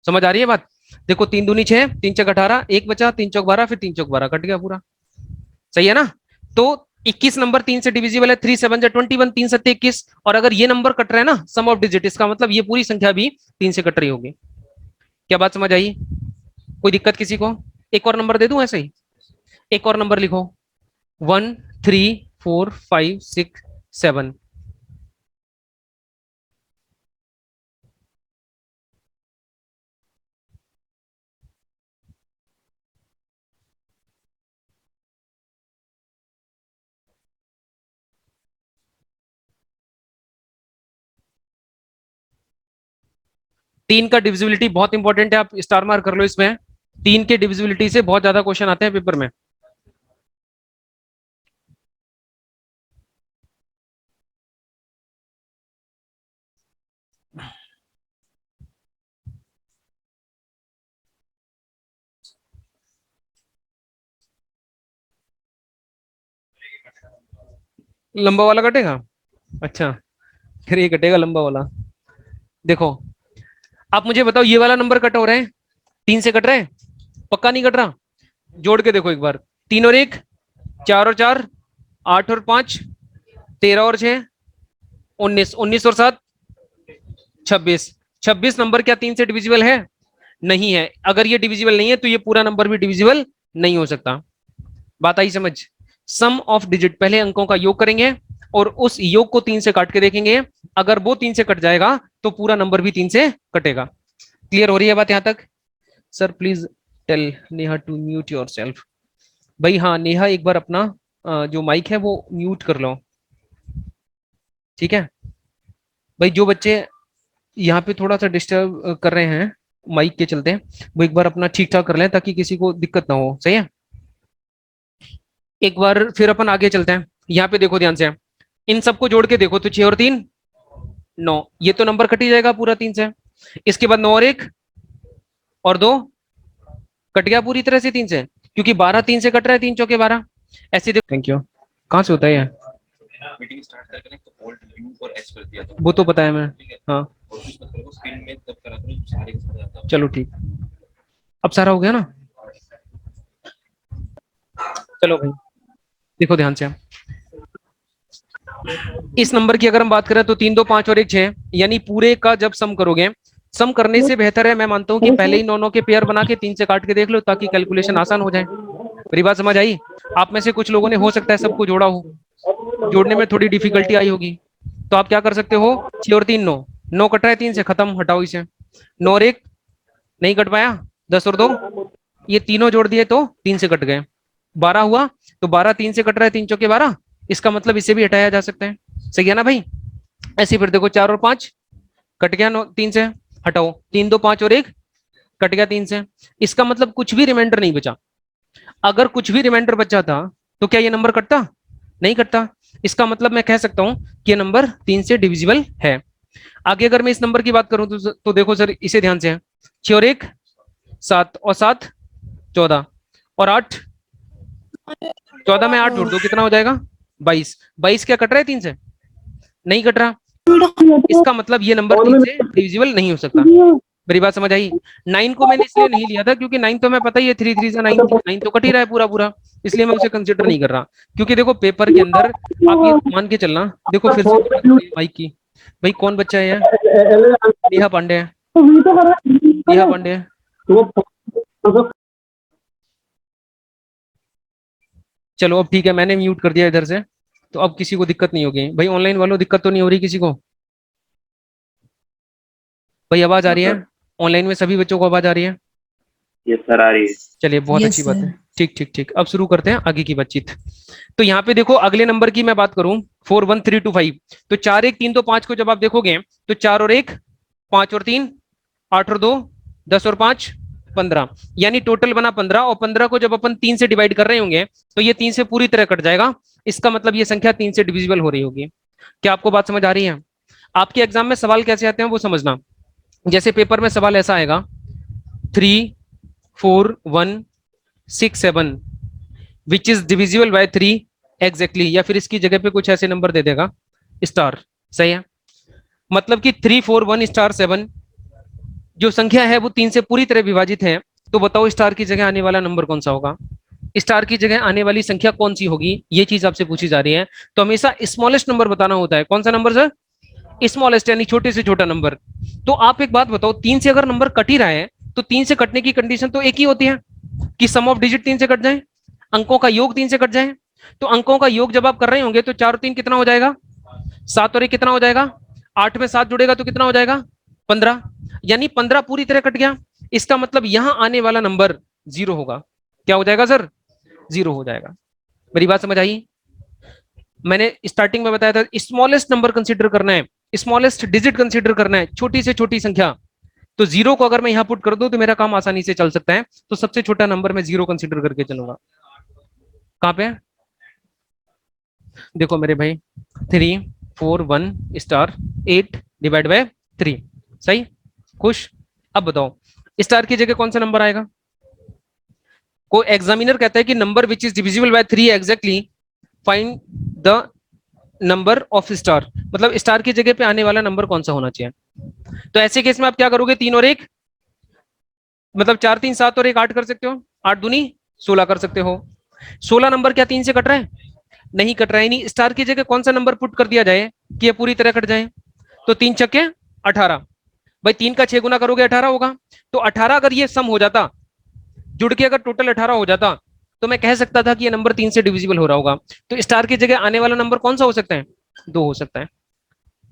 समझ आ रही है बात। देखो 3 दूनी 6, 3 चौक 18, एक बचा 3 चौक 12, फिर 3 चौक 12 कट गया पूरा, सही है ना। तो 21 नंबर 3 से डिविजिबल है, 3 7 21, 3 7 21। और अगर ये नंबर कट रहा है ना सम ऑफ डिजिट, इसका मतलब ये पूरी संख्या भी 3 से कट रही होगी। क्या बात समझ आई, कोई दिक्कत किसी को। एक और नंबर दे दूं ऐसे ही, एक और नंबर लिखो 1 3 4 5 6 7। तीन का डिविजिबिलिटी बहुत इंपॉर्टेंट है, आप स्टार मार्क कर लो इसमें। तीन के डिविजिबिलिटी से बहुत ज्यादा क्वेश्चन आते हैं पेपर में। लंबा वाला कटेगा, अच्छा फिर ये कटेगा लंबा वाला। देखो आप मुझे बताओ ये वाला नंबर कट हो रहे हैं, 3 से कट रहे हैं, पक्का नहीं कट रहा। जोड़ के देखो एक बार, 3 और 1 4 और 4 8 और 5 13 और 6 19, 19 और 7 26। 26 नंबर क्या 3 से डिविजिबल है, नहीं है। अगर ये डिविजिबल नहीं है तो ये पूरा नंबर भी डिविजिबल नहीं हो सकता। बात आई समझ। सम ऑफ डिजिट, पहले अंकों का योग करेंगे और उस योग को 3 से काट के देखेंगे। अगर वो 3 से कट जाएगा तो पूरा नंबर भी 3 से कटेगा। क्लियर हो रही है बात यहां तक। Sir please tell Neha to mute yourself. भाई हाँ नेहा एक बार अपना जो माइक है वो म्यूट कर लो, ठीक है। भाई जो बच्चे यहाँ पे थोड़ा सा डिस्टर्ब कर रहे हैं माइक के चलते, वो एक बार अपना ठीक ठाक कर लें ताकि किसी को दिक्कत ना हो, सही है। एक बार फिर अपन आगे चलते हैं। यहाँ पे देखो ध्यान से, इन सबको जोड़ के देखो तो 6 और 3 9, ये तो नंबर कट ही जाएगा पूरा 3 से। इसके बाद 9 और 1 और 2 कट गया पूरी तरह से 3 से, क्योंकि 12 3 से कट रहा है, 3 चौके 12। ऐसे देखो, थैंक यू। कहाँ से होता है ये, मीटिंग स्टार्ट करके ना तो ऑल्ट यू और एच कर दिया था, वो तो पता है मैं, हाँ और कुछ मत करो स्क्रीन में तब करा करो सारे के सारे आता है। चलो ठीक, अब सारा हो गया ना। चलो भाई देखो ध्यान से, इस नंबर की अगर हम बात करें तो 3 2 5 और 1 6, यानी पूरे का जब सम करोगे, सम करने से बेहतर है मैं मानता हूं कि पहले ही 9 9 के पेयर बना के 3 से काट के देख लो ताकि कैलकुलेशन आसान हो जाए। मेरी बात समझ आई। आप में से कुछ लोगों ने हो सकता है सबको जोड़ा हो, जोड़ने में थोड़ी डिफिकल्टी आई होगी, तो आप क्या कर सकते हो 6 और 3 9, 9 कट रहा है 3 से, खत्म, हटाओ इसे। 9 और 1 नहीं कट पाया, 10 और 2 ये तीनों जोड़ दिए तो 3 से कट गए, 12 हुआ। तो 12 3 से कट रहा है, 3 चौके 12, इसका मतलब इसे भी हटाया जा सकता है, सही है ना भाई। ऐसे फिर देखो 4 और 5 कट गया 3 से, हटाओ 3 2 5 और एक कट गया 3 से, इसका मतलब कुछ भी रिमाइंडर नहीं बचा। अगर कुछ भी रिमाइंडर बचा था तो क्या ये नंबर कटता? नहीं कटता। इसका मतलब मैं कह सकता हूं कि ये नंबर 3 से डिविजिबल है। आगे अगर मैं इस नंबर की बात करूं तो देखो सर, इसे ध्यान से, 6 और 1 7 और 7 14 और 8, 14 में 8 जोड़ दो कितना हो जाएगा? 22। 22 क्या कट रहा है 3 से? नहीं कट रहा। इसका मतलब ये नंबर 3 से डिविजिबल नहीं हो सकता। मेरी बात समझ आई? 9 को मैंने इसलिए नहीं लिया था क्योंकि 9 तो मैं पता ही है 3 3 से 9, 9 तो कट ही रहा है पूरा पूरा, इसलिए मैं उसे कंसिडर नहीं कर रहा। क्योंकि देखो पेपर के अंदर आप ये मान के चलना, देखो फिर से माइक की, भाई कौन बच्चा है? नेहा पांडे है, नेहा पांडे है। चलो अब ठीक है, मैंने म्यूट कर दिया इधर से, तो अब किसी को दिक्कत नहीं होगी। भाई ऑनलाइन वालों दिक्कत तो नहीं हो रही किसी को? भाई आवाज आ रही है? ऑनलाइन में सभी बच्चों को आवाज आ रही है? यस सर आ रही है। चलिए बहुत अच्छी बात है। ठीक ठीक ठीक, अब शुरू करते हैं आगे की बातचीत। तो यहाँ पे देखो अगले नंबर की मैं बात करूं, 4 1 3 2 5, तो 4 1 3 2 5 को जब आप देखोगे तो 4 और 1 5 और 3 8 और 2 10 और 5 15, यानी टोटल बना 15, और 15 को जब अपन 3 से डिवाइड कर रहे होंगे तो ये 3 से पूरी तरह कट जाएगा। इसका मतलब ये संख्या 3 से डिविजिबल हो रही होगी। क्या आपको बात समझ आ रही है? आपके एग्जाम में सवाल कैसे आते हैं वो समझना। जैसे पेपर में सवाल ऐसा आएगा, 3 4 1 6 7 which is divisible by 3 exactly, या फिर इसकी जगह पे कुछ ऐसे नंबर दे देगा स्टार। सही है? मतलब कि 3 4 1 स्टार 7 जो संख्या है वो 3 से पूरी तरह विभाजित है। तो बताओ स्टार की जगह आने वाला नंबर कौन सा होगा? स्टार की जगह आने वाली संख्या कौन सी होगी, ये चीज आपसे पूछी जा रही है। तो हमेशा स्मॉलेस्ट नंबर बताना होता है। कौन सा नंबर सर? स्मॉलेस्ट, यानी छोटे से छोटा नंबर। तो आप एक बात बताओ, 3 से अगर नंबर कट ही रहा है तो 3 से कटने की कंडीशन तो एक ही होती है कि सम ऑफ डिजिट 3 से कट जाए, अंकों का योग 3 से कट जाए। तो अंकों का योग जब आप कर रहे होंगे तो 4 और 3 कितना हो जाएगा? 7 और 1 कितना हो जाएगा? 8 में 7 जुड़ेगा तो कितना हो जाएगा? 15, यानी 15 पूरी तरह कट गया। इसका मतलब यहां आने वाला नंबर 0 होगा। क्या हो जाएगा सर? 0 हो जाएगा। मेरी बात समझ आई? मैंने स्टार्टिंग में बताया था स्मॉलेस्ट नंबर कंसीडर करना है, स्मॉलेस्ट डिजिट कंसीडर करना है, छोटी से छोटी संख्या। तो 0 को अगर मैं यहां पुट कर दूं तो मेरा काम आसानी से चल सकता है। तो सबसे छोटा नंबर मैं 0 कंसीडर करके चलूंगा। कहां पे? देखो मेरे भाई, 3 4 1 स्टार 8 डिवाइड बाय 3। सही? खुश? अब बताओ स्टार की जगह कौन सा नंबर आएगा? को एग्जामिनर कहता है कि number which is divisible by 3 exactly, find the number of star. मतलब स्टार की जगह पे आने वाला नंबर कौन सा होना चाहिए। तो ऐसे केस में आप क्या करोगे? 3 और 1 मतलब 4 3 7 और 1 8 कर सकते हो, 8 दूनी 16 कर सकते हो। 16 नंबर क्या 3 से कट रहा है? नहीं कट रहा है। नहीं, स्टार की जगह कौन सा नंबर पुट कर दिया जाए कि ये पूरी तरह कट जाए? तो 3 छक्के 18। भाई 3 का 6 गुना करोगे 18 होगा। तो 18 अगर ये सम हो जाता, जुड़ के अगर टोटल 18 हो जाता, तो मैं कह सकता था कि ये नंबर 3 से डिविजिबल हो रहा होगा। तो स्टार की जगह आने वाला नंबर कौन सा हो सकता है? 2 हो सकता है।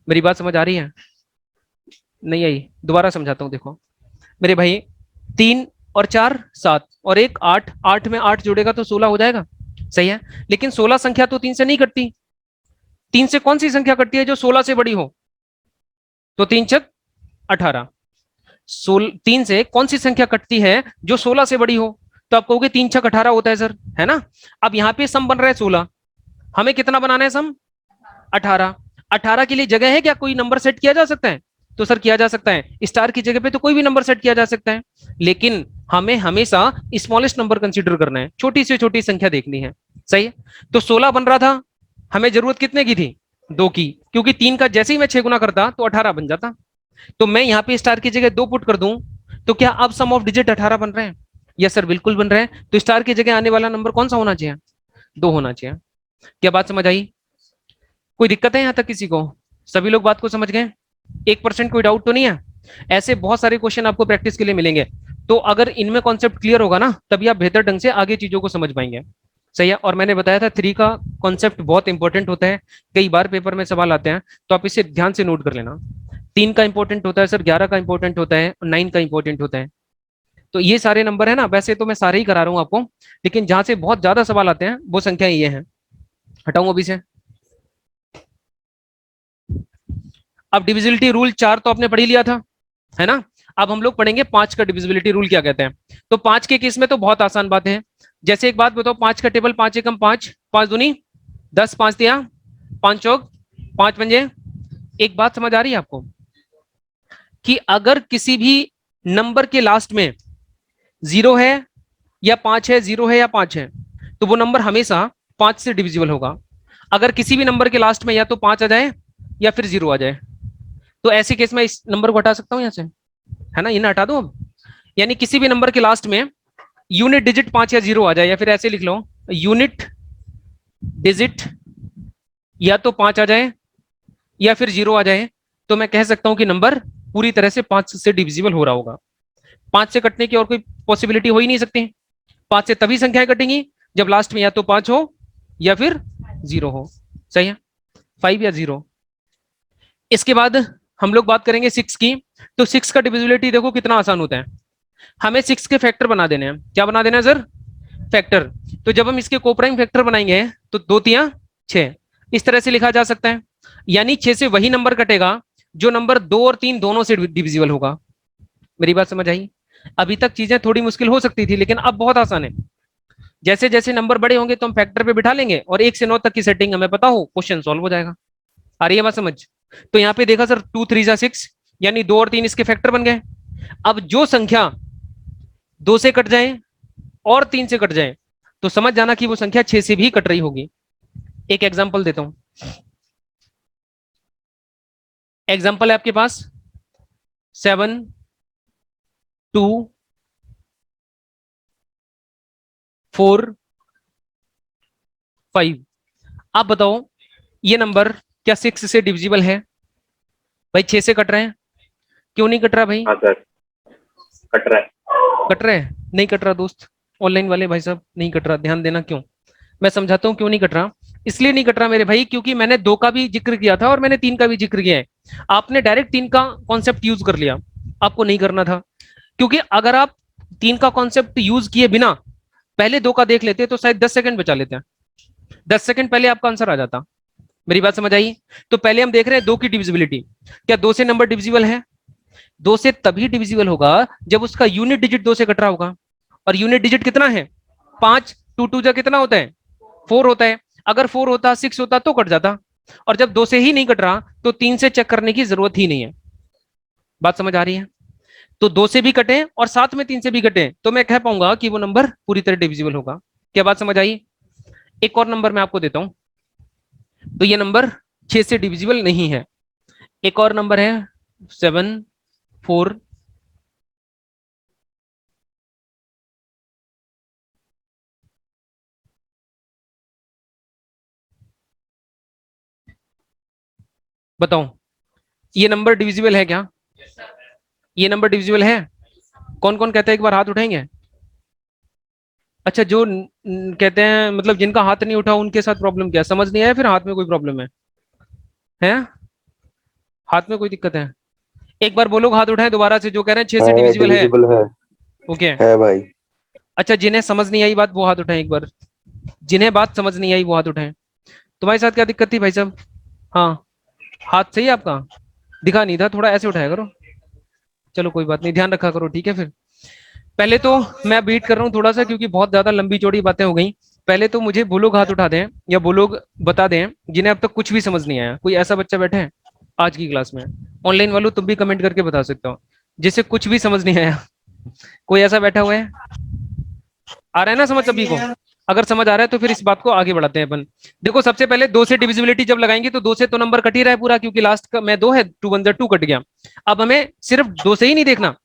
मेरी बात समझ आ रही है? नहीं आई? दोबारा समझाता हूं। देखो मेरे भाई, 3 और 4 7 और 1 8, 8 में 8 जुड़ेगा तो 16 हो जाएगा। सही है? लेकिन 16 संख्या तो 3 से नहीं कटती। 3 से कौन सी संख्या कटती है जो 16 से बड़ी हो? तो 3 छक 18। 3 से कौन सी संख्या कटती है जो 16 से बड़ी हो? तो आप कहोगे 3 छक 18 होता है सर, है ना? अब यहाँ पे सम बन रहा है 16, हमें कितना बनाना है सम? 18। 18 के लिए जगह है क्या? कोई नंबर सेट किया जा सकता है? तो सर किया जा सकता है। स्टार की जगह पे तो कोई भी नंबर सेट किया जा सकता है, लेकिन हमें हमेशा स्मॉलेस्ट नंबर कंसीडर करना है, छोटी से छोटी संख्या देखनी है। सही है? तो 16 बन रहा था, हमें जरूरत कितने की थी? 2 की, क्योंकि 3 का जैसे ही मैं 6 गुना करता तो 18 बन जाता। तो मैं यहाँ पे स्टार की जगह 2 पुट कर दूं तो क्या अब सम ऑफ डिजिट 18 बन रहे हैं? यस सर, बिल्कुल बन रहे हैं। तो स्टार की जगह आने वाला नंबर कौन सा होना चाहिए? 2 होना चाहिए। क्या बात समझ आई? कोई दिक्कत है यहाँ तक किसी को? सभी लोग बात को समझ गए? 1% कोई डाउट तो नहीं है? ऐसे बहुत सारे क्वेश्चन आपको प्रैक्टिस के लिए मिलेंगे। तो अगर इनमें कॉन्सेप्ट क्लियर होगा ना, तभी आप बेहतर ढंग से आगे चीजों को समझ पाएंगे। सही है? और मैंने बताया था 3 का कॉन्सेप्ट बहुत इंपॉर्टेंट होता है, कई बार पेपर में सवाल आते हैं, तो आप इसे ध्यान से नोट कर लेना। 3 का इंपॉर्टेंट होता है सर, 11 का इंपॉर्टेंट होता है, 9 का इंपॉर्टेंट होता है। तो ये सारे नंबर है ना, वैसे तो मैं सारे ही करा रहा हूँ आपको, लेकिन जहां से बहुत ज्यादा सवाल आते हैं वो संख्या ये है। हटाऊं अभी से। अब डिविजिबिलिटी रूल 4 तो आपने पढ़ ही लिया था, है ना। अब हम लोग पढ़ेंगे 5 का डिविजिबिलिटी रूल क्या कहते हैं। तो 5 के केस में तो बहुत आसान बात है। जैसे एक बात बताओ, 5 का टेबल, 5 एकम 5, 5 दूनी 10, 5 दिया 5 चौक 5 पंजे। एक बात समझ आ रही है आपको कि अगर किसी भी नंबर के लास्ट में 0 है या 5 है, 0 है या 5 है, तो वो नंबर हमेशा 5 से डिविजिबल होगा। अगर किसी भी नंबर के लास्ट में या तो 5 आ जाए या फिर 0 आ जाए, तो ऐसे केस में इस नंबर को हटा सकता हूं यहां से, है ना, इन्हें हटा दो अब। यानी किसी भी नंबर के लास्ट में यूनिट डिजिट 5 या 0 आ जाए, या फिर ऐसे लिख लो यूनिट डिजिट या तो 5 आ जाए या फिर 0 आ जाए, तो मैं कह सकता हूं कि नंबर पूरी तरह से 5 से डिविजिबल हो रहा होगा। 5 से कटने की और कोई पॉसिबिलिटी हो ही नहीं सकती। 5 से तभी संख्याएं कटेंगी जब लास्ट में या तो 5 हो या फिर 0 हो। सही है, 5 या 0। इसके बाद हम लोग बात करेंगे 6 की। तो 6 का डिविजिबिलिटी देखो कितना आसान होता है। हमें 6 के फैक्टर बना देने हैं। क्या बना देना है सर? फैक्टर। तो जब हम इसके कोप्राइम फैक्टर बनाएंगे तो 2 तिया 6, इस तरह से लिखा जा सकता है। यानी 6 से वही नंबर कटेगा जो नंबर 2 और 3 दोनों से डिविजिबल होगा। मेरी बात समझ आई? अभी तक चीजें थोड़ी मुश्किल हो सकती थी, लेकिन अब बहुत आसान है। जैसे जैसे नंबर बड़े होंगे तो हम फैक्टर पे बिठा लेंगे और 1 से 9 तक की सेटिंग हमें पता हो, क्वेश्चन सॉल्व हो जाएगा। आ रही है बात समझ? तो यहाँ पे देखा सर 2 3 जा 6, यानी 2 और 3 इसके फैक्टर बन गए। अब जो संख्या 2 से कट जाए और 3 से कट जाए तो समझ जाना कि वो संख्या 6 से भी कट रही होगी। एक एग्जांपल देता हूं। एग्जांपल है आपके पास 7 2 4 5। आप बताओ ये नंबर क्या 6 से डिविजिबल है? भाई 6 से कट रहे हैं, क्यों नहीं कट रहा भाई? हाँ सर, कट रहा है। कट रहे हैं? नहीं कट रहा दोस्त, ऑनलाइन वाले भाई साहब नहीं कट रहा, ध्यान देना क्यों। मैं समझाता हूं क्यों नहीं कट रहा। इसलिए नहीं कट रहा मेरे भाई क्योंकि मैंने 2 का भी जिक्र किया था और मैंने 3 का भी जिक्र किया है। आपने डायरेक्ट 3 का कॉन्सेप्ट यूज कर लिया, आपको नहीं करना था। क्योंकि अगर आप 3 का कॉन्सेप्ट यूज किए बिना पहले 2 का देख लेते तो शायद 10 सेकंड बचा लेते हैं। 10 सेकंड पहले आपका आंसर आ जाता। मेरी बात समझ आई? तो पहले हम देख रहे हैं 2 की डिविजिबिलिटी। क्या 2 से नंबर डिविजिबल है? 2 से तभी डिविजिबल होगा जब उसका यूनिट डिजिट 2 से कट रहा होगा। और यूनिट डिजिट कितना है? 5। 2 2 जा कितना होता है? 4 होता है। अगर 4 होता 6 होता तो कट जाता। और जब 2 से ही नहीं कट रहा तो 3 से चेक करने की जरूरत ही नहीं है। बात समझ आ रही है? तो 2 से भी कटे और साथ में 3 से भी कटे तो मैं कह पाऊंगा कि वो नंबर पूरी तरह डिविजिबल होगा। क्या बात समझ आई? एक और नंबर मैं आपको देता हूं। तो ये नंबर 6 से डिविजिबल नहीं है। एक और नंबर है 7 4 बताओ ये नंबर डिविजिबल है क्या? ये नंबर डिविजिबल है? कौन कौन कहता है एक बार हाथ उठाएंगे। अच्छा, जो कहते हैं मतलब जिनका हाथ नहीं उठा उनके साथ प्रॉब्लम क्या है? समझ नहीं आया? फिर हाथ में कोई प्रॉब्लम है? हाथ में कोई दिक्कत है? एक बार बोलो हाथ उठाएं दोबारा से जो कह रहे हैं 6 से डिविजिबल है। डिविजिबल है। ओके। है भाई। अच्छा, जिन्हें समझ नहीं आई बात वो हाथ उठाएं एक बार। जिन्हें बात समझ नहीं आई वो हाथ उठाएं। तुम्हारे साथ क्या दिक्कत थी भाई साहब? हाँ, हाथ सही है आपका? दिखा नहीं था, थोड़ा ऐसे उठाया करो। चलो कोई बात नहीं, ध्यान रखा करो, ठीक है। फिर पहले तो मैं बीट कर रहा हूँ थोड़ा सा क्योंकि बहुत ज्यादा लंबी चौड़ी बातें हो गई। पहले तो मुझे वो लोग हाथ उठा दें या वो लोग बता दें जिन्हें अब तक कुछ भी समझ नहीं आया। कोई ऐसा बच्चा बैठा है आज की क्लास में? ऑनलाइन वालों तुम भी कमेंट करके बता सकते हो जिसे कुछ भी समझ नहीं आया। कोई ऐसा बैठा हुआ है? आ रहा है ना समझ सभी को? अगर समझ आ रहा है तो फिर इस बात को आगे बढ़ाते हैं अपन। देखो सबसे पहले 2 से डिविजिबिलिटी जब लगाएंगे तो 2 से तो नंबर कट ही रहा है पूरा क्योंकि लास्ट का में 2 है, 2 1 2 कट गया। अब हमें सिर्फ 2 से ही नहीं देखना,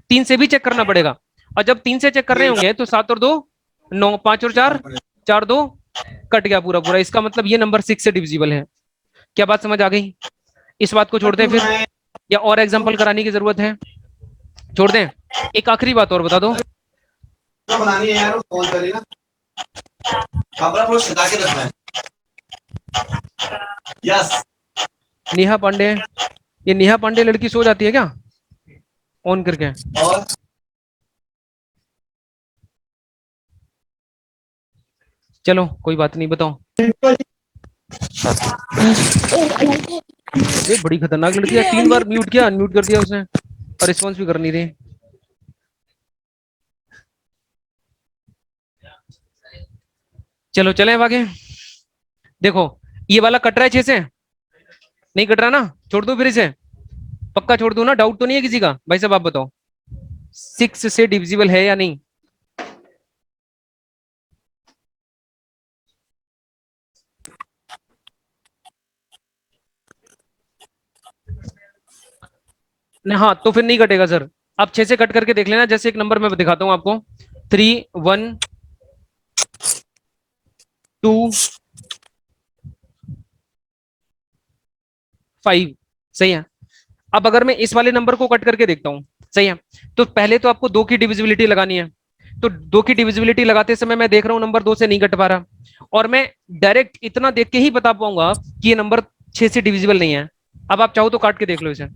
3 से भी चेक करना पड़ेगा। और जब 3 से चेक कर रहे होंगे तो 7 और 2 9, 5 और 4 4 2 कट गया पूरा पूरा। इसका मतलब ये नंबर 6 से डिविजिबल है। क्या बात समझ आ गई? इस बात को छोड़ते हैं फिर, या और एग्जाम्पल कराने की जरूरत है? छोड़ दें? एक आखिरी बात और बता दो। बनानी है यार, फोन करेगा कपड़ा पूरा सजा के रखना है। यस। नेहा पांडे, ये नेहा पांडे लड़की सो जाती है क्या ऑन करके? और चलो कोई बात नहीं, बताओ। अरे बड़ी खतरनाक लड़की है, 3 बार म्यूट किया, अनम्यूट कर दिया उसने और रिस्पॉन्स भी कर नहीं रही। चलो चले अब आगे। देखो ये वाला कट रहा है 6 से, नहीं कट रहा ना, छोड़ दो फिर इसे, पक्का छोड़ दो ना, डाउट तो नहीं है किसी का? भाई साहब आप बताओ 6 से डिविजिबल है या नहीं? नहीं, हाँ तो फिर नहीं कटेगा सर। आप 6 से कट करके देख लेना, जैसे एक नंबर मैं दिखाता हूँ आपको, 3 1 2 5, सही है। अब अगर मैं इस वाले नंबर को कट करके देखता हूँ, सही है, तो पहले तो आपको 2 की डिविजिबिलिटी लगानी है। तो 2 की डिविजिबिलिटी लगाते समय मैं देख रहा हूँ नंबर 2 से नहीं कट पा रहा, और मैं डायरेक्ट इतना देख के ही बता पाऊंगा कि ये नंबर 6 से डिविजिबल नहीं है। अब आप चाहो तो काट के देख लो इसे,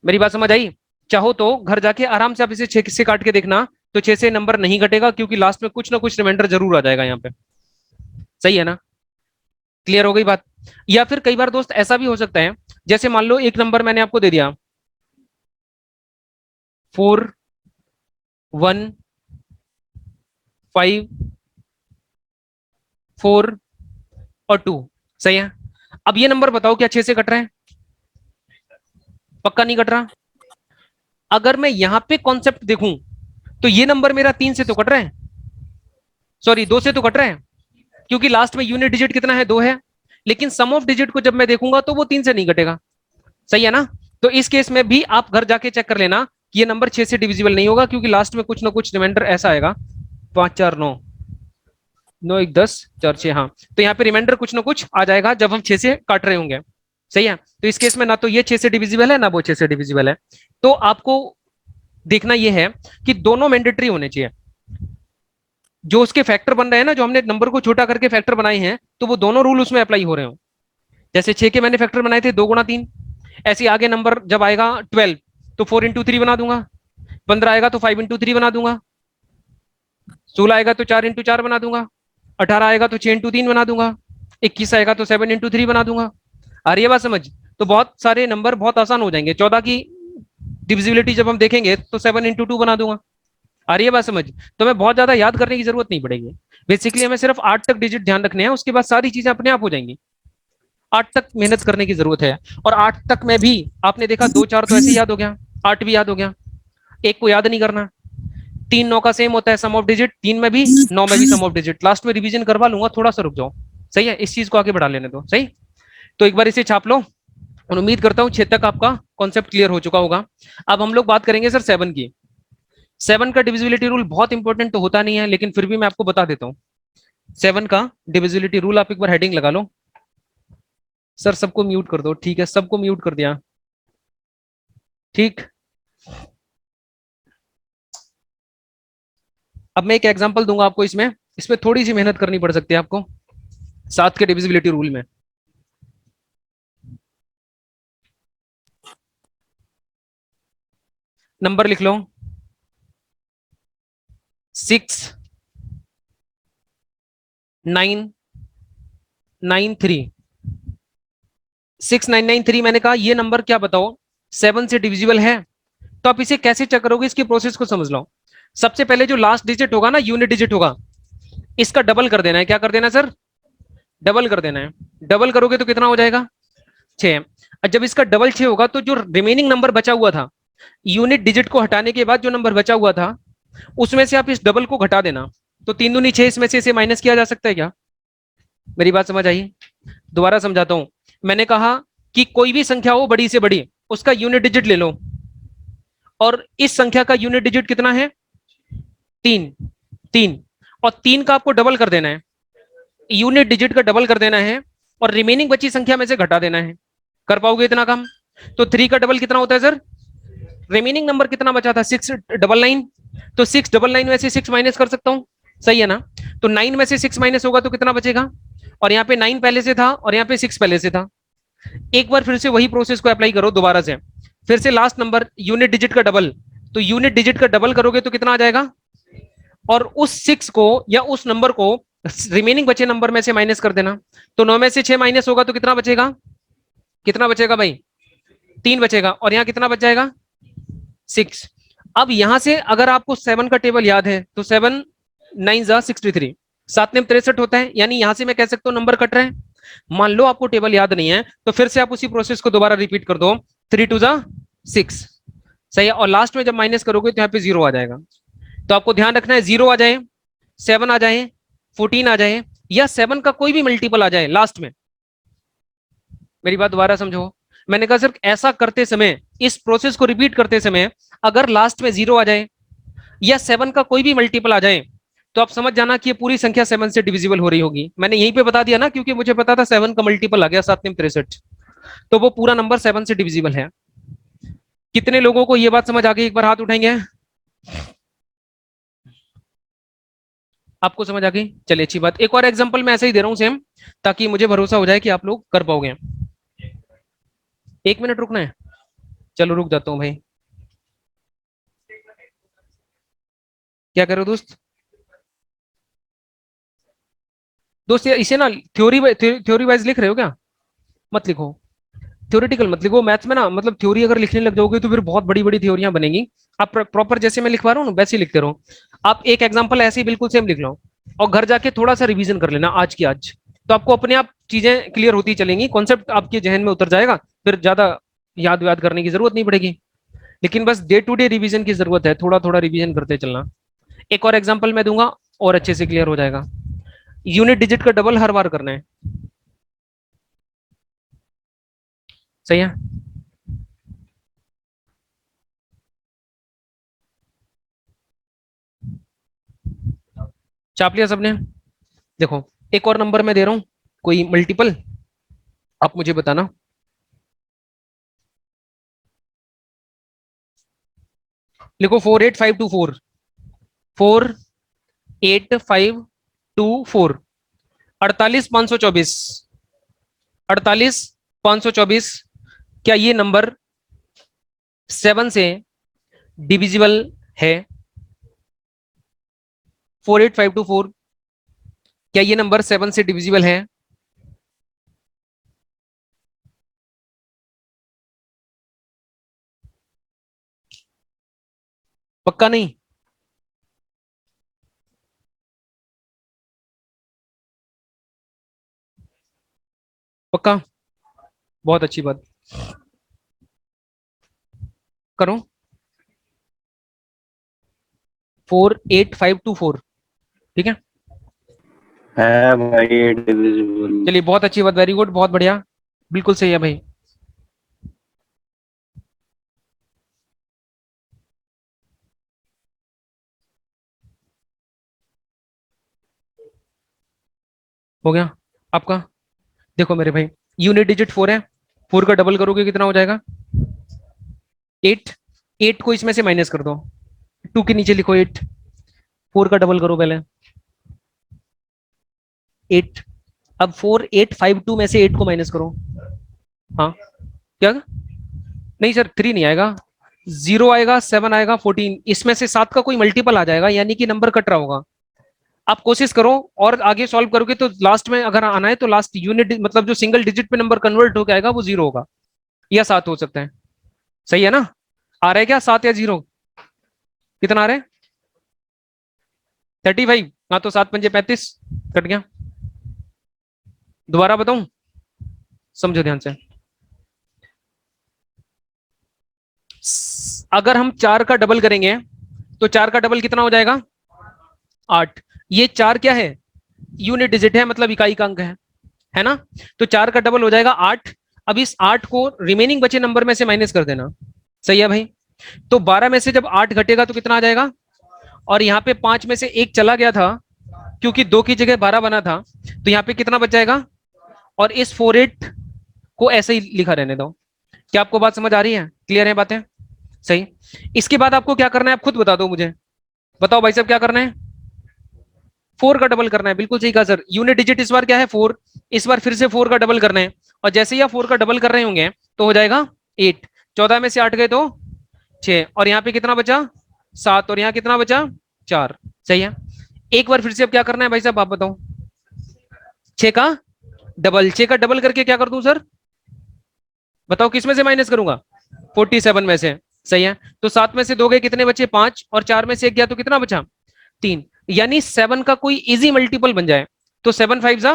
मेरी बात समझ आई? चाहो तो घर जाके आराम से आप इसे 6 से काट के देखना, तो 6 से नंबर नहीं कटेगा, क्योंकि लास्ट में कुछ ना कुछ रिमाइंडर जरूर आ जाएगा यहाँ पे, सही है ना? क्लियर हो गई बात? या फिर कई बार दोस्त ऐसा भी हो सकता है, जैसे मान लो एक नंबर मैंने आपको दे दिया 4 1 5 4 और 2, सही है। अब ये नंबर बताओ क्या 6 से कट रहा है? पक्का नहीं कट रहा। अगर मैं यहां पे कॉन्सेप्ट देखूं, तो ये नंबर मेरा 3 से तो कट रहा है, सॉरी 2 से तो कट रहा है, क्योंकि लास्ट में यूनिट डिजिट कितना है? 2 है। लेकिन सम ऑफ डिजिट को जब मैं देखूंगा तो वो 3 से नहीं कटेगा, सही है ना? तो इस केस में भी आप घर जाके चेक कर लेना कि ये नंबर 6 से डिविजिबल नहीं होगा, क्योंकि लास्ट में कुछ ना कुछ रिमाइंडर ऐसा आएगा, 5 4 9 9 1 10 4 6, हाँ, तो यहाँ पे रिमाइंडर कुछ ना कुछ आ जाएगा जब हम 6 से काट रहे होंगे, सही है। तो इस केस में ना तो ये 6 से डिविजिबल है, ना वो 6 से डिविजिबल है। तो आपको देखना यह है कि दोनों मैंडेटरी होने चाहिए। जो उसके फैक्टर बन रहे हैं ना, जो हमने नंबर को छोटा करके फैक्टर बनाए हैं, तो वो दोनों रूल उसमें अप्लाई हो रहे हो। जैसे 6 के मैंने फैक्टर बनाए थे 2 गुणा 3, ऐसे आगे नंबर जब आएगा 12 तो 4 इंटू 3 बना दूंगा, 15 आएगा तो 5 इंटू 3 बना दूंगा, 16 आएगा तो 4 इंटू 4 बना दूंगा, 18 आएगा तो 6 इंटू 3 बना दूंगा, 21 आएगा तो 7 इंटू 3 बना दूंगा। आ रही है बात समझ? तो बहुत सारे नंबर बहुत आसान हो जाएंगे। 14 की डिविजिबिलिटी जब हम देखेंगे तो 7 इंटू 2 बना दूंगा। आ रही है बात समझ? तो हमें बहुत ज्यादा याद करने की जरूरत नहीं पड़ेगी। बेसिकली हमें सिर्फ 8 तक डिजिट ध्यान रखने हैं, उसके बाद सारी चीजें अपने आप हो जाएंगी। 8 तक मेहनत करने की जरूरत है, और 8 तक में भी आपने देखा 2 4 तो ऐसे याद हो गया, 8 भी याद हो गया, एक को याद नहीं करना। 3 9 का सेम होता है सम ऑफ डिजिट, 3 में भी 9 में भी सम ऑफ डिजिट। लास्ट में रिवीजन करवा लूंगा, थोड़ा सा रुक जाओ, सही है, इस चीज को आगे बढ़ा लेने दो, सही। तो एक बार इसे छाप लो, और उम्मीद करता हूं 6 तक आपका कॉन्सेप्ट क्लियर हो चुका होगा। अब हम लोग बात करेंगे सर 7 की। 7 का डिविजिबिलिटी रूल बहुत इंपॉर्टेंट तो होता नहीं है, लेकिन फिर भी मैं आपको बता देता हूँ। 7 का डिविजिबिलिटी रूल, आप एक बार हेडिंग लगा लो। सर सबको म्यूट कर दो, ठीक है, सबको म्यूट कर दिया, ठीक। अब मैं एक एग्जांपल दूंगा आपको, इसमें इसमें थोड़ी सी मेहनत करनी पड़ सकती है आपको 7 के डिविजिबिलिटी रूल में। नंबर लिख लो 6 9 9 3, 6 9 9 3। मैंने कहा ये नंबर क्या बताओ 7 से डिविजिबल है? तो आप इसे कैसे चेक करोगे, इसकी प्रोसेस को समझ लो। सबसे पहले जो लास्ट डिजिट होगा ना, यूनिट डिजिट होगा, इसका डबल कर देना है। क्या कर देना है सर? डबल कर देना है। डबल करोगे तो कितना हो जाएगा? 6। और जब इसका डबल 6 होगा, तो जो रिमेनिंग नंबर बचा हुआ था, यूनिट डिजिट को हटाने के बाद जो नंबर बचा हुआ था, उसमें से आप इस डबल को घटा देना। तो 3 दूनी 6, इसमें से इसे माइनस किया जा सकता है क्या? मेरी बात समझ आई? दोबारा समझाता हूं। मैंने कहा कि कोई भी संख्या हो बड़ी से बड़ी, उसका यूनिट डिजिट ले लो, और इस संख्या का यूनिट डिजिट कितना है? 3। 3, और 3 का आपको डबल कर देना है, यूनिट डिजिट का डबल कर देना है, और रिमेनिंग बची संख्या में से घटा देना है। कर पाओगे इतना काम? तो 3 का डबल कितना होता है सर? रिमेनिंग नंबर कितना बचा था? 699। तो 699 में से 6 माइनस कर सकता हूं, सही है ना? तो 9 में से 6 माइनस होगा तो कितना बचेगा? और यहाँ पे 9 पहले से था, और यहाँ पे 6 पहले से था। एक बार फिर से वही प्रोसेस को अप्लाई करो दोबारा से, फिर से लास्ट नंबर यूनिट डिजिट का डबल, तो यूनिट डिजिट का डबल करोगे तो कितना आ जाएगा? और उस 6 को या उस नंबर को रिमेनिंग बचे नंबर में से माइनस कर देना। तो 9 में से 6 माइनस होगा तो कितना बचेगा? कितना बचेगा भाई? 3 बचेगा, और यहाँ कितना बच जाएगा? 6। अब यहां से अगर आपको 7 का टेबल याद है तो 7 9 जा 63, 7 में 63 होता है, यानी यहां से मैं कह सकता हूँ नंबर कट रहे हैं। मान लो आपको टेबल याद नहीं है तो फिर से आप उसी प्रोसेस को दोबारा रिपीट कर दो, 3 2 जा 6, सही है। और लास्ट में जब माइनस करोगे तो यहाँ पे 0 आ जाएगा। तो आपको ध्यान रखना है 0 आ जाए, 7 आ जाए, 14 आ जाए, या 7 का कोई भी मल्टीपल आ जाए लास्ट में। मेरी बात दोबारा समझो, मैंने कहा सिर्फ ऐसा करते समय, इस प्रोसेस को रिपीट करते समय अगर लास्ट में 0 आ जाए या 7 का कोई भी मल्टीपल आ जाए तो आप समझ जाना कि ये पूरी संख्या 7 से डिविजिबल हो रही होगी। मैंने यहीं पे बता दिया ना, क्योंकि मुझे पता था 7 का मल्टीपल आ गया 7 में 63, तो वो पूरा नंबर 7 से डिविजिबल है। कितने लोगों को ये बात समझ आ गई? एक बार हाथ उठाएंगे। आपको समझ आ गई? चलिए अच्छी बात। एक और एग्जांपल मैं ऐसे ही दे रहा हूं सेम, ताकि मुझे भरोसा हो जाए कि आप लोग कर पाओगे। 1 मिनट रुकना है? चलो रुक जाता हूं भाई। क्या करो दोस्त? दोस्त इसे ना थ्योरी वाइज लिख रहे हो क्या? मत लिखो, थ्योरेटिकल मत लिखो। मैथ्स में ना मतलब थ्योरी अगर लिखने लग जाओगे तो फिर बहुत बड़ी बड़ी थ्योरियां बनेंगी। आप प्रॉपर जैसे मैं लिखवा रहा हूँ ना वैसे ही लिखते रहो। आप एक एग्जांपल ऐसे ही बिल्कुल सेम लिख लो और घर जाके थोड़ा सा रिवीजन कर लेना आज की आज, तो आपको अपने आप चीजें क्लियर होती चलेंगी, कॉन्सेप्ट आपके जहन में उतर जाएगा, फिर ज्यादा याद याद करने की जरूरत नहीं पड़ेगी। लेकिन बस डे टू डे रिवीजन की जरूरत है, थोड़ा थोड़ा रिवीजन करते चलना। एक और एग्जाम्पल मैं दूंगा और अच्छे से क्लियर हो जाएगा। यूनिट डिजिट का डबल हर बार करना है, सही है? चाप लिया सबने? देखो एक और नंबर मैं दे रहा हूं, कोई मल्टीपल, आप मुझे बताना। लिखो 48524, 48524, 48,524, 48,524। क्या ये नंबर 7 से डिविजिबल है? 48524, क्या ये नंबर 7 से डिविजिबल है? पक्का नहीं? पक्का? बहुत अच्छी बात, करो। 48524, ठीक है? भाई डिविजिबल। चलिए बहुत अच्छी बात, वेरी गुड, बहुत बढ़िया, बिल्कुल सही है भाई। हो गया आपका? देखो मेरे भाई, यूनिट डिजिट 4 है, 4 का डबल करोगे कितना हो जाएगा? 8। 8 को इसमें से माइनस कर दो, 2 के नीचे लिखो 8, 4 का डबल करो पहले 8। अब 4852 में से 8 को माइनस करो। हाँ क्या? नहीं सर 3 नहीं आएगा, 0 आएगा, 7 आएगा, 14, इसमें से 7 का कोई मल्टीपल आ जाएगा, यानी कि नंबर कट रहा होगा। आप कोशिश करो और आगे सॉल्व करोगे तो लास्ट में अगर आना है तो लास्ट यूनिट मतलब जो सिंगल डिजिट पे नंबर कन्वर्ट हो आएगा वो 0 होगा या 7 हो सकता है, सही है ना? आ रहा है क्या 7 या 0? कितना आ रहा है? 35। हाँ तो 7 पंजे 35, कट गया। दोबारा बताऊं, समझो ध्यान से। अगर हम 4 का डबल करेंगे तो 4 का डबल कितना हो जाएगा? 8। ये 4 क्या है? यूनिट डिजिट है, मतलब इकाई का अंक है ना? तो 4 का डबल हो जाएगा 8। अब इस 8 को रिमेनिंग बचे नंबर में से माइनस कर देना, सही है भाई? तो 12 में से जब 8 घटेगा तो कितना आ जाएगा? और यहाँ पे 5 में से 1 चला गया था क्योंकि 2 की जगह 12 बना था, तो यहाँ पे कितना बच जाएगा? और इस 48 को ऐसे ही लिखा रहने दो। क्या आपको बात समझ आ रही है? क्लियर है बातें? सही। इसके बाद आपको क्या करना है आप खुद बता दो मुझे, बताओ भाई साहब क्या करना है? 4 का डबल करना है, बिल्कुल सही कहा सर। यूनिट डिजिट इस बार क्या है? 4। इस बार फिर से 4 का डबल करना है, और जैसे ही आप 4 का डबल कर रहे होंगे तो हो जाएगा 8। 14 में से 8 गए तो 6, और यहाँ पे कितना बचा? 7, और यहाँ कितना बचा? 4, सही है। एक बार फिर से अब क्या करना है भाई साहब आप बताओ? 6 का डबल, 6 का डबल करके क्या कर दूं सर? बताओ किस में से माइनस करूंगा? 47 में से। सही है, तो 7 में से 2 गए, कितने बचे? 5, और 4 में से 1 गया तो कितना बचा? 3। यानी 7 का कोई इजी मल्टीपल बन जाए तो 7 5 जा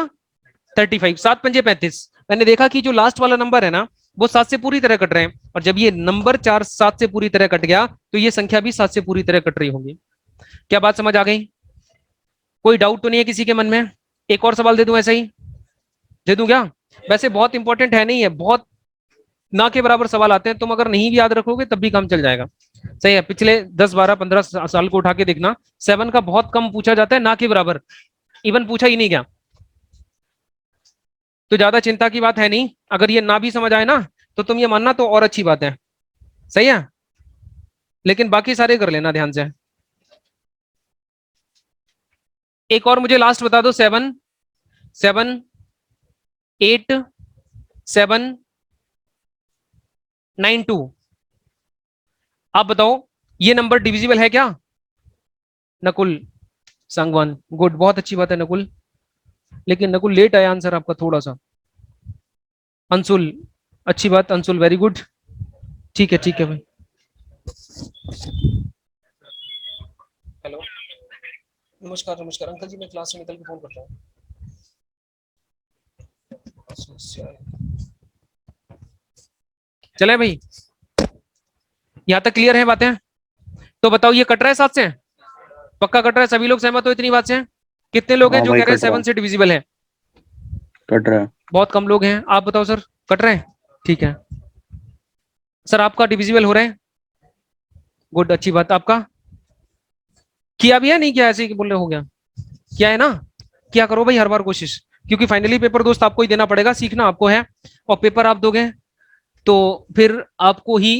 35, 7 पंजे 35। मैंने देखा कि जो लास्ट वाला नंबर है ना वो 7 से पूरी तरह कट रहे हैं, और जब ये नंबर 4 7 से पूरी तरह कट गया तो ये संख्या भी 7 से पूरी तरह कट रही होगी। क्या बात समझ आ गई? कोई डाउट तो नहीं है किसी के मन में? एक और सवाल दे दूं? ऐसा ही दे दूं क्या? वैसे बहुत इंपॉर्टेंट है नहीं है, बहुत ना के बराबर सवाल आते हैं, तुम अगर नहीं भी याद रखोगे तब भी काम चल जाएगा। सही है, पिछले 10 12 15 साल को उठा के देखना, 7 का बहुत कम पूछा जाता है, ना के बराबर, इवन पूछा ही नहीं गया। तो ज्यादा चिंता की बात है नहीं, अगर ये ना भी समझ आए ना तो तुम ये मानना तो और अच्छी बात है। सही है, लेकिन बाकी सारे कर लेना ध्यान से। एक और मुझे लास्ट बता दो, 7 7 8 7 9 2। आप बताओ ये नंबर डिविजिबल है क्या? नकुल संगवान, गुड, बहुत अच्छी बात है नकुल, लेकिन नकुल लेट आया आंसर आपका थोड़ा सा। अंशुल, अच्छी बात अंशुल, वेरी गुड, ठीक है भाई। हेलो, नमस्कार नमस्कार अंकल जी, मैं क्लास से निकल के फोन करता हूँ। चले भाई, यहां तक क्लियर है बातें? तो बताओ ये कट रहा है 7 से? पक्का कट रहा है? सभी लोग सहमत हो इतनी बात से? कितने लोग हैं जो कह रहे हैं 7 से डिविजिबल है? कट रहा है। बहुत कम लोग हैं। आप बताओ सर, कट रहे हैं? ठीक है सर, आपका डिविजिबल हो रहा है, गुड, अच्छी बात। आपका किया भी है नहीं किया? ऐसे ही बोल रहे हो गया? क्या है ना, क्या करो भाई हर बार कोशिश, क्योंकि फाइनली पेपर दोस्त आपको ही देना पड़ेगा, सीखना आपको है, और पेपर आप दोगे तो फिर आपको ही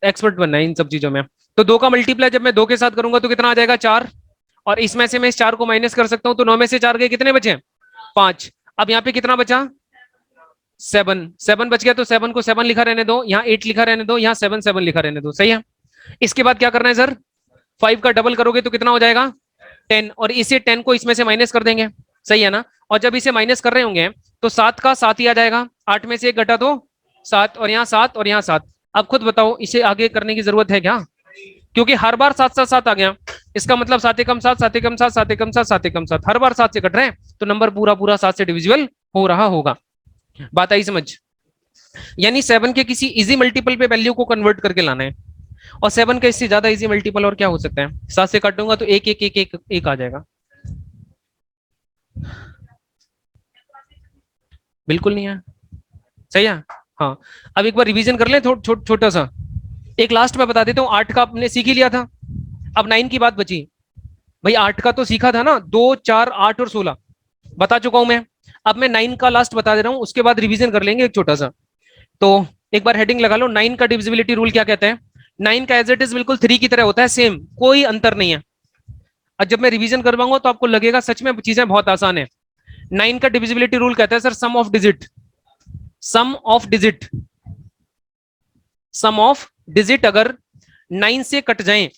एक्सपर्ट बनना है इन सब चीजों में। तो 2 का मल्टीप्लाई जब मैं 2 के साथ करूंगा तो कितना आ जाएगा? 4, और इसमें से मैं इस 4 को माइनस कर सकता हूं, तो 9 में से 4 गए, कितने बचे? 5। अब यहाँ पे कितना बचा? 7 7 बच गया, तो 7 को 7 लिखा रहने दो, यहाँ 8 लिखा रहने दो, यहाँ 7 7 लिखा रहने दो। सही है, इसके बाद क्या करना है सर? 5 का डबल करोगे तो कितना हो जाएगा? 10, और इसे 10 को इसमें से माइनस कर देंगे। सही है ना, और जब इसे माइनस कर रहे होंगे तो 7 का 7 ही आ जाएगा, 8 में से 1 घटा दो 7, और यहाँ 7 और यहाँ 7। अब खुद बताओ इसे आगे करने की जरूरत है क्या? क्योंकि हर बार 7 7 7 आ गया, इसका मतलब 7 एकम 7 7 एकम 7 7 एकम 7 7 एकम 7, हर बार 7 से कट रहे हैं, तो नंबर पूरा पूरा 7 से डिविजिबल हो रहा होगा। बात आई समझ? यानी 7 के किसी इजी मल्टीपल पे वैल्यू को कन्वर्ट करके लाना है, और 7 का इससे ज्यादा इजी मल्टीपल और क्या हो सकता है? 7 से काटूंगा तो 1 1 1 1 1 आ जाएगा। बिल्कुल नहीं है, सही है। हाँ, अब एक बार रिवीजन कर लें छोटा सा, एक लास्ट में बता देता हूँ। 8 का आपने सीख ही लिया था, अब 9 की बात बची। भाई 8 का तो सीखा था ना, 2 4 8 और 16 बता चुका हूं मैं। अब मैं 9 का लास्ट बता दे रहा हूं, उसके बाद रिवीजन कर लेंगे एक छोटा सा। तो एक बार हेडिंग लगा लो, 9 का डिविजिबिलिटी रूल क्या कहता है? 9 का एज इट इज बिल्कुल 3 की तरह होता है, सेम, कोई अंतर नहीं है। और जब मैं रिवीजन करवाऊंगा तो आपको लगेगा सच में चीजें बहुत आसान है। 9 का डिविजिबिलिटी रूल कहता है sir, sum of digit, sum of digit, sum of digit अगर 9 से कट जाए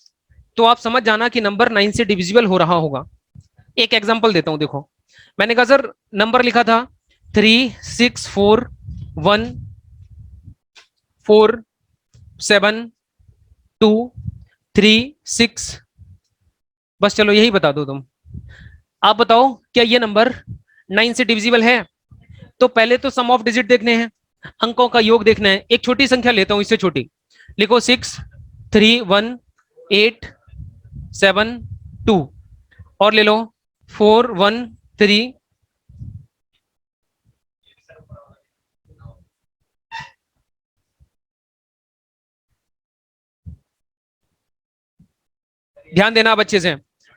तो आप समझ जाना कि नंबर 9 से डिविजिबल हो रहा होगा। एक एग्जांपल देता हूं, देखो मैंने कहा सर नंबर लिखा था 3 6 4 1 4 7 2 3 6, बस चलो यही बता दो तुम। आप बताओ क्या ये नंबर 9 से डिविजिबल है? तो पहले तो सम ऑफ डिजिट देखने हैं, अंकों का योग देखना है। एक छोटी संख्या लेता हूं, इससे छोटी, लिखो 6 3 1 8 7 2, और ले लो 4 1 3 ध्यान देना आप अच्छे से।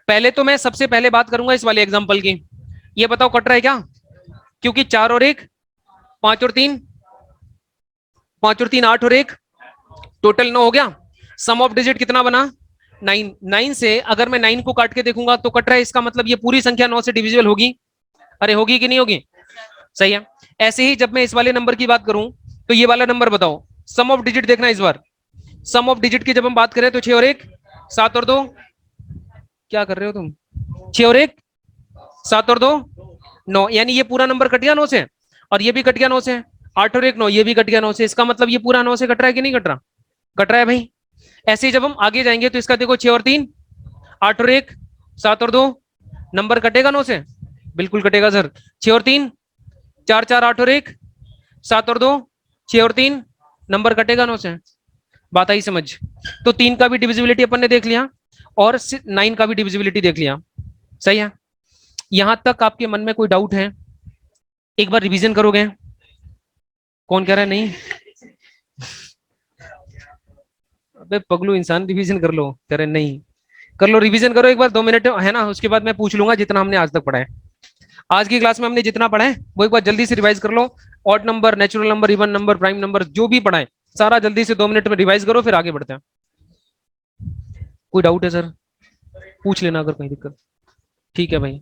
पहले तो मैं सबसे पहले बात करूंगा इस वाले एग्जांपल की। ये बताओ कट रहा है क्या? क्योंकि 4 और 1 5 और 3 5 और 3 8 और 1 टोटल 9 हो गया। सम ऑफ डिजिट कितना बना? 9। 9 से अगर मैं 9 को काट के देखूंगा तो कट रहा है, इसका मतलब ये पूरी संख्या 9 से डिविजिबल होगी। अरे होगी कि नहीं होगी? सही है। ऐसे ही जब मैं इस वाले नंबर की बात करूं तो ये वाला नंबर बताओ, सम ऑफ डिजिट देखना इस बार। सम ऑफ डिजिट की जब हम बात करें तो 6 और 1 7 और 2, क्या कर रहे हो तुम? 6 और 1 7 और 2 9, यानी ये पूरा नंबर कट गया 9 से, और ये भी कट गया 9 से। 8 और 1 9, ये भी कट गया 9 से। इसका मतलब ये पूरा 9 से कट रहा है कि नहीं कट रहा? कट रहा है भाई। ऐसे ही जब हम आगे जाएंगे तो इसका देखो 6 और 3 8 और 1 7 और 2, नंबर कटेगा 9 से? बिल्कुल कटेगा सर। 6 और 3 4 4 8 और 1 7 और 2 6 और 3, नंबर कटेगा 9 से। बात आई समझ? तो 3 का भी डिविजिबिलिटी अपन ने देख लिया और 9 का भी डिविजिबिलिटी देख लिया। सही है? यहां तक आपके मन में कोई डाउट है? एक बार रिवीजन करोगे? कौन कह रहा है नहीं? अबे पगलू इंसान, रिवीजन कर लो। कह रहे नहीं, कर लो रिवीजन करो एक बार, 2 मिनट है ना, उसके बाद मैं पूछ लूंगा जितना हमने आज तक पढ़ा है। आज की क्लास में हमने जितना पढ़ा है वो एक बार जल्दी से रिवाइज कर लो। Odd number, natural number, even number, prime number, जो भी पढ़ा है सारा जल्दी से 2 मिनट में रिवाइज करो, फिर आगे बढ़ते हैं। कोई डाउट है सर? पूछ लेना अगर कहीं दिक्कत। ठीक है भाई।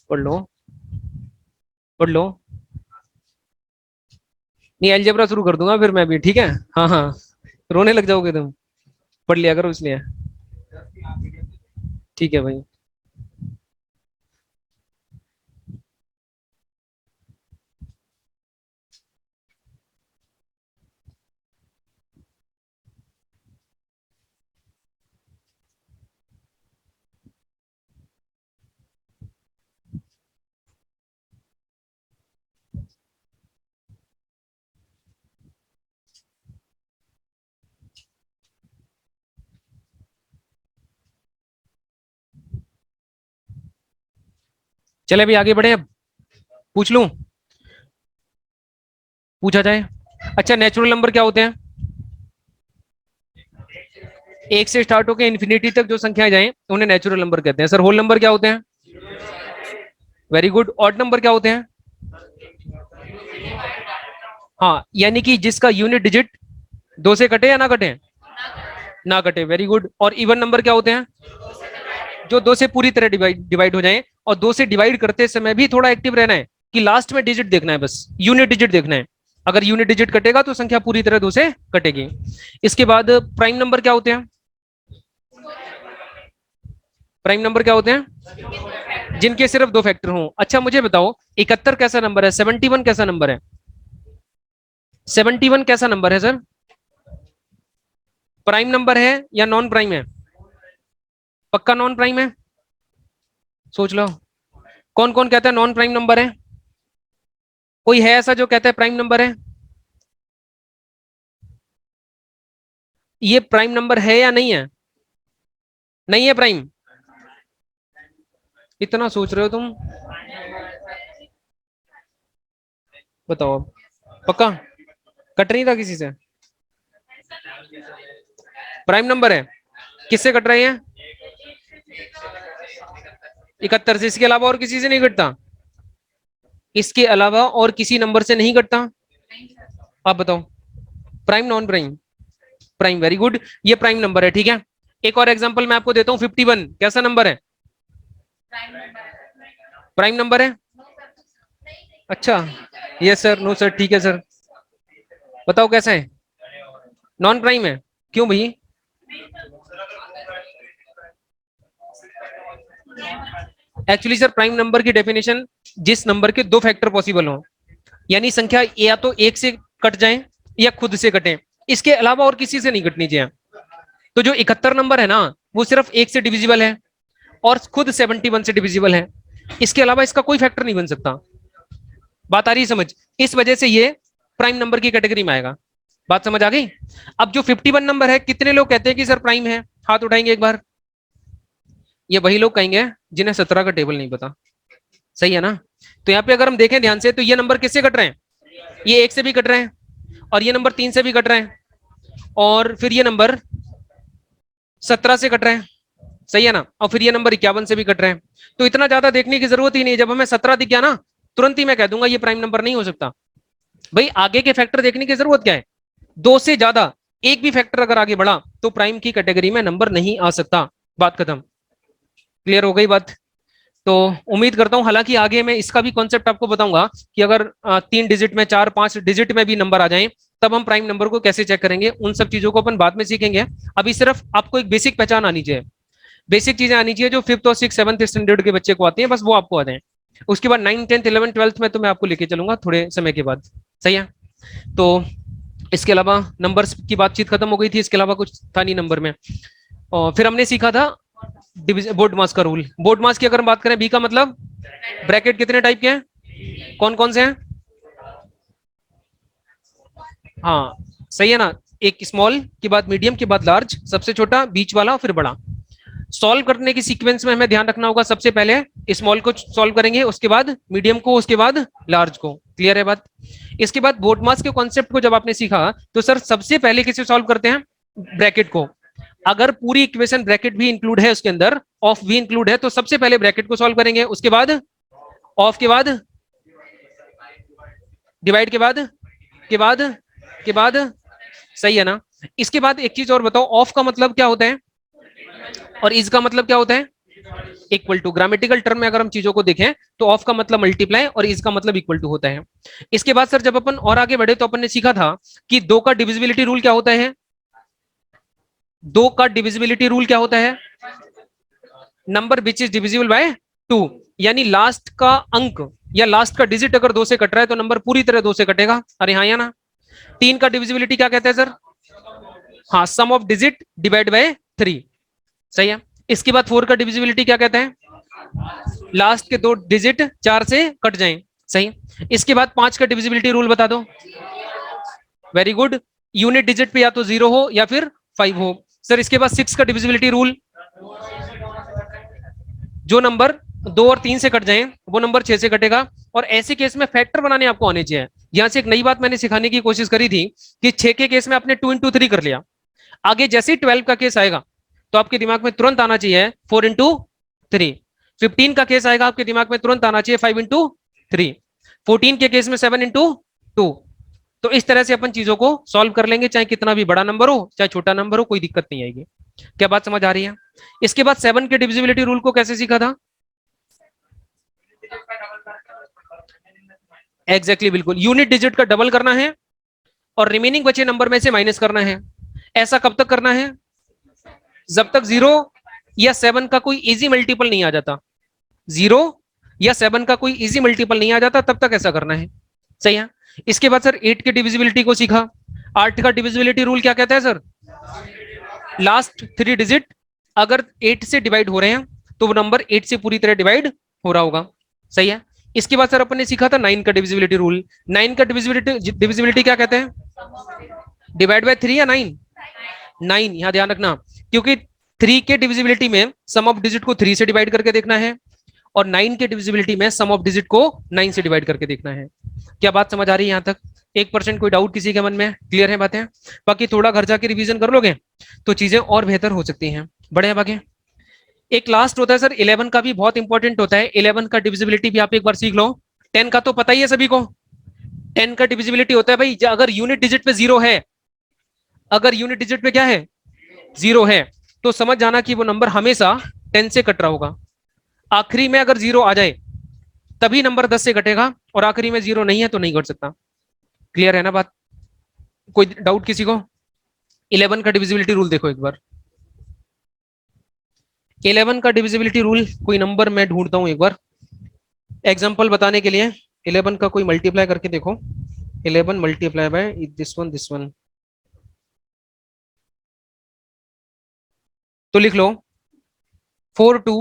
पढ़ लो पढ़ लो। नहीं, अलजेब्रा शुरू कर दूंगा फिर मैं भी, ठीक है? हाँ हाँ, रोने लग जाओगे तुम। पढ़ लिया करो इसलिए। ठीक है भाई। चले भी आगे बढ़े। अब पूछ लूं? पूछा जाए? अच्छा, नेचुरल नंबर क्या होते हैं? 1 से स्टार्ट होकर इन्फिनिटी तक जो संख्याएं जाएं उन्हें नेचुरल नंबर कहते हैं। सर होल नंबर क्या होते हैं? Very good. ऑड नंबर क्या होते हैं? हाँ, यानी कि जिसका यूनिट डिजिट 2 से कटे या ना कटे? ना कटे। Very good. और इवन नंबर क्या होते हैं? जो 2 से पूरी तरह डिवाइड हो जाए, और 2 से डिवाइड करते समय भी थोड़ा एक्टिव रहना है कि लास्ट में डिजिट देखना है, बस यूनिट डिजिट देखना है। अगर यूनिट डिजिट कटेगा तो संख्या पूरी तरह 2 से कटेगी। इसके बाद प्राइम नंबर क्या होते हैं? प्राइम नंबर क्या होते हैं? जिनके सिर्फ 2 फैक्टर हों। अच्छा मुझे बताओ, 71 कैसा नंबर है? 71 कैसा नंबर है? 71 कैसा नंबर है सर? प्राइम नंबर है या नॉन प्राइम है? पक्का नॉन प्राइम है? सोच लो, कौन कौन कहता है नॉन प्राइम नंबर है? कोई है ऐसा जो कहता है प्राइम नंबर है? ये प्राइम नंबर है या नहीं है? नहीं है प्राइम? इतना सोच रहे हो तुम? बताओ अब। पक्का? कट नहीं था किसी से? प्राइम नंबर है। किससे कट रहे हैं? 71 से। इसके अलावा और किसी से नहीं कटता? इसके अलावा और किसी नंबर से नहीं कटता? आप बताओ, prime non prime? Prime. Very good, ये प्राइम नंबर है। ठीक है, एक और एग्जांपल मैं आपको देता हूं। 51 कैसा नंबर है? प्राइम नंबर है? अच्छा, यस सर, नो सर, ठीक है सर। बताओ कैसा है? नॉन प्राइम है। क्यों भाई? एक्चुअली सर प्राइम नंबर की डेफिनेशन जिस नंबर के 2 फैक्टर पॉसिबल हो, यानी संख्या या तो 1 से कट जाए या खुद से कटे, इसके अलावा और किसी से नहीं कटनी चाहिए। तो जो 71 नंबर है ना, वो सिर्फ 1 से डिविजिबल है और खुद 71 से डिविजिबल है। इसके अलावा इसका कोई फैक्टर नहीं बन सकता। बात आ रही है समझ? इस वजह से ये प्राइम नंबर की कैटेगरी में आएगा। बात समझ आ गई? अब जो 51 नंबर है, कितने लोग कहते हैं कि सर प्राइम है? हाथ उठाएंगे एक बार। ये वही लोग कहेंगे जिन्हें 17 का टेबल नहीं पता। सही है ना? तो यहाँ पे अगर हम देखें ध्यान से, तो ये नंबर किससे कट रहे हैं? ये 1 से भी कट रहे हैं, और ये नंबर 3 से भी कट रहे हैं, और फिर ये नंबर 17 से कट रहे हैं। सही है ना? और फिर ये नंबर 51 से भी कट रहे हैं। तो इतना ज्यादा देखने की जरूरत ही नहीं है। जब हमें 17 दिख गया ना, तुरंत ही मैं कह दूंगा ये प्राइम नंबर नहीं हो सकता। भाई आगे के फैक्टर देखने की जरूरत क्या है? 2 से ज्यादा एक भी फैक्टर अगर आगे बढ़ा तो प्राइम की कैटेगरी में नंबर नहीं आ सकता। बात खत्म। क्लियर हो गई बात? तो उम्मीद करता हूं, हालांकि आगे मैं इसका भी कॉन्सेप्ट आपको बताऊंगा कि अगर 3 डिजिट में, 4 5 डिजिट में भी नंबर आ जाएं, तब हम प्राइम नंबर को कैसे चेक करेंगे। उन सब चीजों को अपन बाद में सीखेंगे। अभी सिर्फ आपको एक बेसिक पहचान आनी चाहिए। बेसिक चीजें आनी चाहिए जो 5th और 6th 7th स्टैंडर्ड के बच्चे को आती है, बस वो आपको आते हैं। उसके बाद 9th 10th 11th 12th में तो मैं आपको लेके चलूंगा थोड़े समय के बाद, सही है। तो इसके अलावा नंबर्स की बातचीत खत्म हो गई थी, इसके अलावा कुछ था नहीं नंबर में। और फिर हमने सीखा था बोर्ड मास का रूल। बोर्ड मास की अगर हम बात करें, बी का मतलब ब्रैकेट कितने टाइप के हैं, कौन कौन से हैं? हाँ सही है ना, एक स्मॉल के बाद मीडियम के बाद लार्ज, सबसे छोटा, बीच वाला, फिर बड़ा। सॉल्व करने की सीक्वेंस में हमें ध्यान रखना होगा, सबसे पहले स्मॉल को सॉल्व करेंगे, उसके बाद मीडियम को, उसके बाद लार्ज को। क्लियर है बात? इसके बाद बोर्ड मास के कॉन्सेप्ट को जब आपने सीखा तो सर सबसे पहले किसे सॉल्व करते हैं? ब्रैकेट को। अगर पूरी इक्वेशन ब्रैकेट भी इंक्लूड है उसके अंदर, ऑफ भी इंक्लूड है, तो सबसे पहले ब्रैकेट को सॉल्व करेंगे, उसके बाद ऑफ, के बाद डिवाइड, के बाद सही है ना। इसके बाद एक चीज और बताओ, ऑफ का मतलब क्या होता है और इज का मतलब क्या होता है? Equal to. ग्रामेटिकल टर्म में अगर हम चीजों को देखें तो ऑफ का मतलब मल्टीप्लाई और इज का मतलब इक्वल टू होता है। इसके बाद सर जब अपन और आगे बढ़े तो अपन ने सीखा था कि 2 का डिविजिबिलिटी रूल क्या होता है? 2 का डिविजिबिलिटी रूल क्या होता है? Number which is divisible by 2, यानी लास्ट का अंक या लास्ट का डिजिट अगर 2 से कट रहा है तो नंबर पूरी तरह 2 से कटेगा। अरे हाँ या ना। 3 का डिविजिबिलिटी क्या कहते हैं सर? हाँ, सम ऑफ डिजिट डिवाइड बाय 3, सही है। इसके बाद 4 का डिविजिबिलिटी क्या कहते हैं? लास्ट के 2 डिजिट 4 से कट जाएं, सही। इसके बाद 5 का डिविजिबिलिटी रूल बता दो। वेरी गुड, यूनिट डिजिट पे या तो 0 हो या फिर 5 हो। सर इसके बाद 6 का डिविजिबिलिटी रूल, जो नंबर 2 और 3 से कट जाएं वो नंबर 6 से कटेगा। और ऐसे केस में फैक्टर बनाने आपको आने चाहिए। यहां से एक नई बात मैंने सिखाने की कोशिश करी थी कि 6 के केस में आपने 2 into 3 कर लिया, आगे जैसे ही 12 का केस आएगा तो आपके दिमाग में तुरंत आना चाहिए 4 into 3। 15 का केस आएगा आपके दिमाग में तुरंत आना चाहिए 5 into 3। 14 के केस में 7 into 2। तो इस तरह से अपन चीजों को सॉल्व कर लेंगे, चाहे कितना भी बड़ा नंबर हो चाहे छोटा नंबर हो, कोई दिक्कत नहीं आएगी। क्या बात समझ आ रही है? इसके बाद 7 के डिविजिबिलिटी रूल को कैसे सीखा था? एग्जैक्टली बिल्कुल, यूनिट डिजिट का डबल करना है और रिमेनिंग बचे नंबर में से माइनस करना है। ऐसा कब तक करना है? जब तक 0 या 7 का कोई इजी मल्टीपल नहीं आ जाता। 0 या 7 का कोई इजी मल्टीपल नहीं आ जाता तब तक ऐसा करना है, सही है। इसके बाद सर 8 के डिविजिबिलिटी को सीखा। 8 का डिविजिबिलिटी रूल क्या कहता है सर? लास्ट 3 डिजिट अगर 8 से डिवाइड हो रहे हैं तो वो नंबर 8 से पूरी तरह डिवाइड हो रहा होगा, सही है। इसके बाद सर अपन ने सीखा था 9 का डिविजिबिलिटी रूल। 9 का डिविजिबिलिटी क्या कहते हैं? डिवाइड बाय 3 या 9? 9, यहां ध्यान रखना, क्योंकि 3 के डिविजिबिलिटी में सम ऑफ डिजिट को 3 से डिवाइड करके देखना है और 9 के डिविजिबिलिटी में सम ऑफ डिजिट को 9 से डिवाइड करके देखना है। क्या बात समझ आ रही है यहां तक? 1% कोई डाउट किसी के मन में? क्लियर है बातें? बाकी थोड़ा घर जाके रिवीजन कर लोगे तो चीजें और बेहतर हो सकती हैं। बड़े हैं बाकी। एक लास्ट होता है सर 11 का, भी बहुत इंपॉर्टेंट होता है। 11 का डिविजिबिलिटी भी आप एक बार सीख लो। 10 का तो पता ही है सभी को। 10 का डिविजिबिलिटी होता है भाई, अगर यूनिट डिजिट पे 0 है, अगर यूनिट डिजिट पे क्या है? 0 है, तो समझ जाना कि वो नंबर हमेशा 10 से कट रहा होगा। आखिरी में अगर 0 आ जाए तभी नंबर 10 से कटेगा और आखिरी में 0 नहीं है तो नहीं कट सकता। क्लियर है ना बात? कोई डाउट किसी को? 11 का डिविजिबिलिटी रूल देखो एक बार। 11 का डिविजिबिलिटी रूल कोई नंबर मैं ढूंढता हूं एक बार एग्जांपल बताने के लिए। 11 का कोई मल्टीप्लाई करके देखो। 11 मल्टीप्लाई बाय दिस वन, तो लिख लो 4 2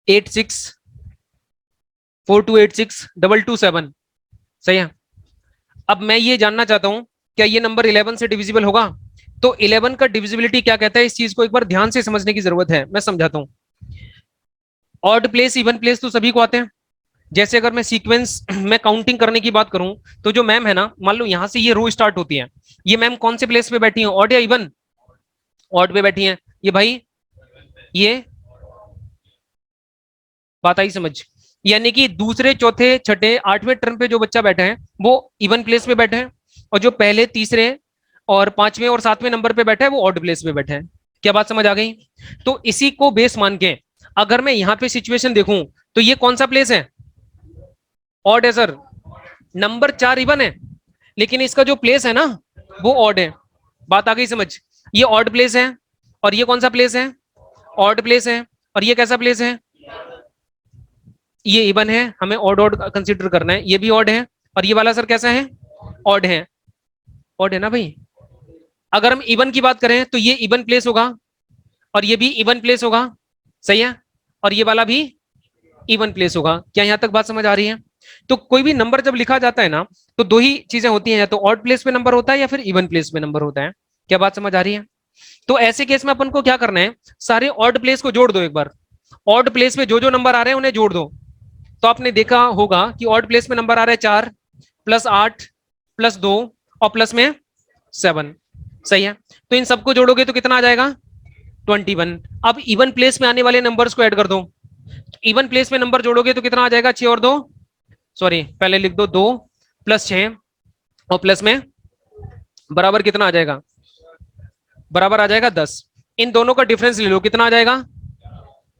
8 6 4 2 8 6 2 2 7, सही है। अब मैं ये जानना चाहता हूं क्या ये नंबर 11 से डिविजिबल होगा? तो 11 का डिविजिबिलिटी क्या कहता है, इस चीज को एक बार ध्यान से समझने की जरूरत है। मैं समझाता हूं। ऑड प्लेस इवन प्लेस तो सभी को आते हैं। जैसे अगर मैं सीक्वेंस में काउंटिंग करने की बात करूं तो जो मैम है ना, मान लो यहां से ये रो स्टार्ट होती है, ये मैम कौन से प्लेस पे बैठी है? ऑड या इवन? ऑड पे बैठी है। ये भाई ये बात आई समझ? यानी कि दूसरे चौथे छठे 8वें टर्म पे जो बच्चा बैठा है वो इवन प्लेस पे बैठा है और जो पहले तीसरे और 5वें और 7वें नंबर पे बैठा है वो ऑड प्लेस पे बैठा है। क्या बात समझ आ गई? तो इसी को बेस मान के अगर मैं यहाँ पे सिचुएशन देखूं तो ये कौन सा प्लेस है? ऑड है सर। नंबर 4 इवन है लेकिन इसका जो प्लेस है ना वो ऑड है। बात आ गई समझ? ये ऑड प्लेस है और ये कौन सा प्लेस है? ऑड प्लेस है। और ये कैसा प्लेस है? ये इवन है, हमें ऑड ऑड कंसीडर करना है। ये भी ऑड है और ये वाला सर कैसा है? ऑड है। ऑड है ना भाई? अगर हम इवन की बात करें तो ये इवन प्लेस होगा और ये भी इवन प्लेस होगा, सही है, और ये वाला भी इवन प्लेस होगा। क्या यहां तक बात समझ आ रही है? तो कोई भी नंबर जब लिखा जाता है ना, तो दो ही चीजें होती हैं, या तो ऑड प्लेस पे नंबर होता है या फिर इवन प्लेस पे नंबर होता है। क्या बात समझ आ रही है? तो ऐसे केस में अपन को क्या करना है, सारे ऑड प्लेस को जोड़ दो एक बार। ऑड प्लेस में जो जो नंबर आ रहे हैं उन्हें जोड़ दो। तो आपने देखा होगा कि ऑड प्लेस में नंबर आ रहा है 4 प्लस 8 प्लस 2 और प्लस में 7, सही है। तो इन सबको जोड़ोगे तो कितना आ जाएगा? 21। अब इवन प्लेस में आने वाले नंबर्स को ऐड कर दो। इवन प्लेस में नंबर जोड़ोगे तो कितना आ जाएगा? 6 और 2, सॉरी पहले लिख दो, 2 प्लस 6 और प्लस में बराबर कितना आ जाएगा? बराबर आ जाएगा 10। इन दोनों का डिफरेंस ले लो, कितना आ जाएगा?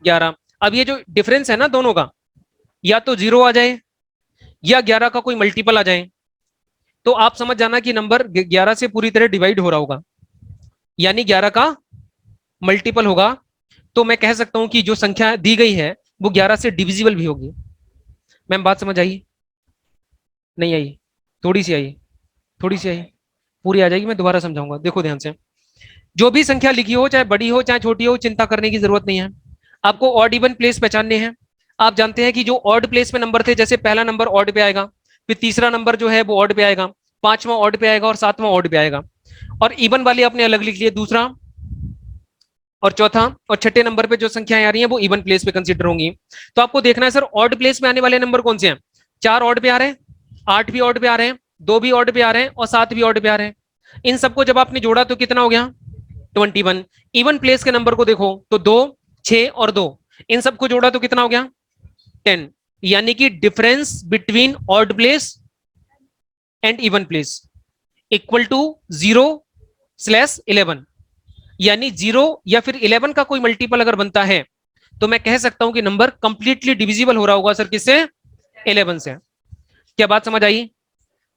11। अब ये जो डिफरेंस है ना दोनों का, या तो 0 आ जाए या 11 का कोई मल्टीपल आ जाए, तो आप समझ जाना कि नंबर 11 से पूरी तरह डिवाइड हो रहा होगा, यानी 11 का मल्टीपल होगा। तो मैं कह सकता हूं कि जो संख्या दी गई है वो 11 से डिविजिबल भी होगी। मैम बात समझ आई? नहीं आई? थोड़ी सी आई, थोड़ी सी आई, पूरी आ जाएगी, मैं दोबारा समझाऊंगा। देखो ध्यान से, जो भी संख्या लिखी हो, चाहे बड़ी हो चाहे छोटी हो, चिंता करने की जरूरत नहीं है। आपको ऑड इवन प्लेस पहचानने हैं। आप जानते हैं कि जो ऑड प्लेस में नंबर थे, जैसे पहला नंबर ऑड पे आएगा, फिर तीसरा नंबर जो है वो ऑड पे आएगा, पांचवा ऑड पे आएगा और सातवां ऑड पे आएगा। और इवन वाले आपने अलग लिख लिए, दूसरा और चौथा और छठे नंबर पे जो संख्याएं आ रही हैं वो इवन प्लेस पे कंसीडर होंगी। तो आपको देखना है सर ऑड प्लेस में आने वाले नंबर कौन से हैं। 4 ऑड पे आ रहे हैं, 8 भी ऑड पे आ रहे हैं, 2 भी ऑड पे आ रहे हैं और 7 भी ऑड पे आ रहे हैं। इन सबको जब आपने जोड़ा तो कितना हो गया? 21। इवन प्लेस के नंबर को देखो तो 2, 6 और 2, इन सबको जोड़ा तो कितना हो गया? 10। यानी कि difference between odd place and even place equal to 0/11। यानी 0 या फिर 11 का कोई मल्टीपल अगर बनता है तो मैं कह सकता हूं कि नंबर कंप्लीटली डिविजिबल हो रहा होगा सर, किससे? 11 से। क्या बात समझ आई?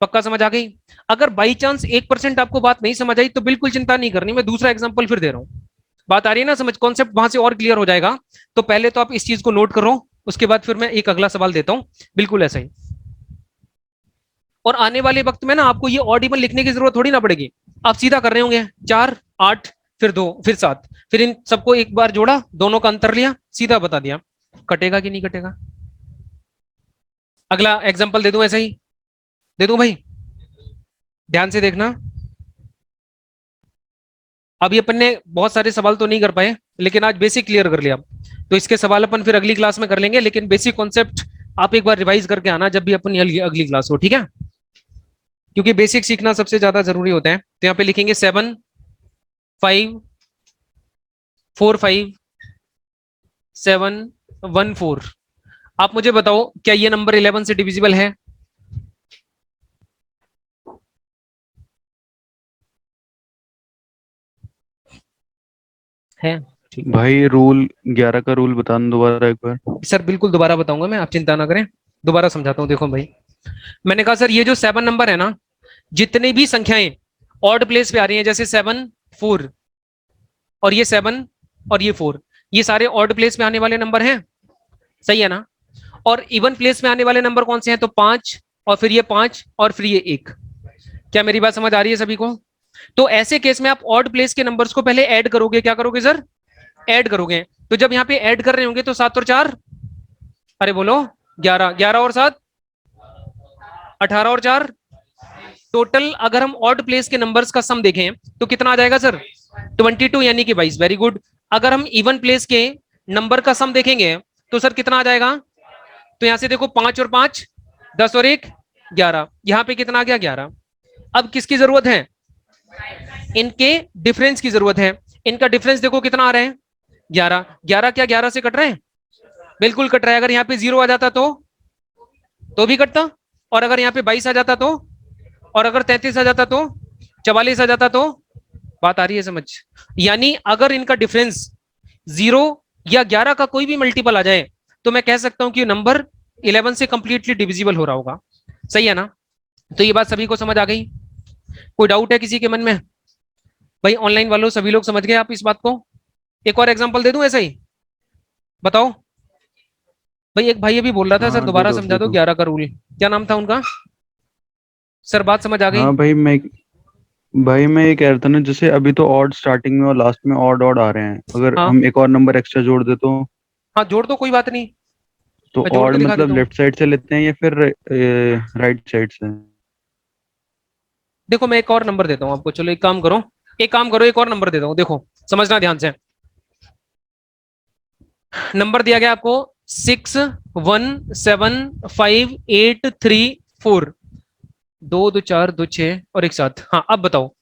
पक्का समझ आ गई? अगर बाई चांस 1% आपको बात नहीं समझ आई तो बिल्कुल चिंता नहीं करनी, मैं दूसरा एग्जांपल फिर दे रहा हूं। बात आ रही है ना समझ? कॉन्सेप्ट वहां से और क्लियर हो जाएगा। तो पहले तो आप इस चीज को नोट करो, उसके बाद फिर मैं एक अगला सवाल देता हूं, बिल्कुल ऐसा ही। और आने वाले वक्त में ना आपको ये ऑड इवन लिखने की जरूरत थोड़ी ना पड़ेगी, आप सीधा कर रहे होंगे 4, 8 फिर 2 फिर 7, फिर इन सबको एक बार जोड़ा, दोनों का अंतर लिया, सीधा बता दिया। कटेगा कि नहीं कटेगा? अगला एग्जांपल दे दूं, ऐसा ही दे दूं भाई, ध्यान से देखना। अभी अपन ने बहुत सारे सवाल तो नहीं कर पाए, लेकिन आज बेसिक क्लियर कर लिया। तो इसके सवाल अपन फिर अगली क्लास में कर लेंगे, लेकिन बेसिक कॉन्सेप्ट आप एक बार रिवाइज करके आना जब भी अपन अगली क्लास हो, ठीक है? क्योंकि बेसिक सीखना सबसे ज्यादा जरूरी होता है। तो यहाँ पे लिखेंगे 7, 5, 4, 5, 7, 1, 4। आप मुझे बताओ क्या ये नंबर 11 से डिविजिबल है? है? ठीक भाई रूल 11 का रूल बताना दोबारा एक बार। सर बिल्कुल दोबारा बताऊंगा मैं, आप चिंता ना करें, दोबारा समझाता हूं। देखो भाई, मैंने कहा सर ये जो 7 नंबर है ना, जितनी भी संख्याएं ऑड प्लेस पे आ रही हैं, जैसे 7, 4 और ये 7 और ये 4, ये सारे ऑड प्लेस में आने वाले नंबर हैं, सही है ना? और इवन प्लेस में आने वाले नंबर कौन से हैं? तो 5 और फिर ये 5 और फिर ये 1। क्या मेरी बात समझ आ रही है सभी को? तो ऐसे केस में आप ऑड प्लेस के नंबर्स को पहले ऐड करोगे। क्या करोगे सर? ऐड करोगे। तो जब यहाँ पे ऐड कर रहे होंगे तो 7 और 4, अरे बोलो 11, 11 और 7 18 और 4, टोटल अगर हम ऑड प्लेस के नंबर्स का सम देखें तो कितना आ जाएगा सर? 22, यानी कि 22। Very good. अगर हम इवन प्लेस के नंबर का सम देखेंगे तो सर कितना आ जाएगा? तो यहां से देखो 5 और 5 10 और 1 11, यहां पे कितना आ गया? 11। अब किसकी जरूरत है? इनके डिफरेंस की जरूरत है। इनका डिफरेंस देखो कितना आ रहा है? 11। 11 क्या 11 से कट रहे हैं? बिल्कुल कट रहा है। अगर यहाँ पे 0 आ जाता तो भी कटता, और अगर यहाँ पे 22 आ जाता तो, और अगर 33 आ जाता तो, 44 आ जाता तो। बात आ रही है समझ? यानी अगर इनका डिफरेंस 0 या 11 का कोई भी मल्टीपल आ जाए तो मैं कह सकता हूं कि नंबर 11 से कंप्लीटली डिविजिबल हो रहा होगा, सही है ना? तो ये बात सभी को समझ आ गई? कोई डाउट है किसी के मन में? भाई ऑनलाइन वालों सभी लोग समझ गए आप इस बात को? एक और एग्जांपल दे दूं ऐसा ही, बताओ। भाई एक भाई अभी बोल रहा था सर हाँ दे दोबारा दो समझा दे दो दो। 11 का रूल, क्या नाम था उनका सर? बात समझ आ गई? हाँ भाई मैं ये कह रहा था ना, जैसे अभी तो ऑड स्टार्टिंग में और लास्ट में ऑड ऑड आ रहे हैं, अगर हाँ हम एक और नंबर एक्स्ट्रा जोड़ दे हाँ, जोड़ दो कोई बात नहीं, तो मैं जोड़ ऑड के दिखा मतलब देता हूँ। लेफ्ट साइड से लेते हैं या फिर राइट साइड से? देखो मैं एक और नंबर देता हूँ आपको, चलो एक काम करो, एक काम करो, एक और नंबर देता हूँ, देखो समझना ध्यान से। नंबर दिया गया आपको 617583 4, 2 2 4 2 6 और एक साथ। हाँ अब बताओ,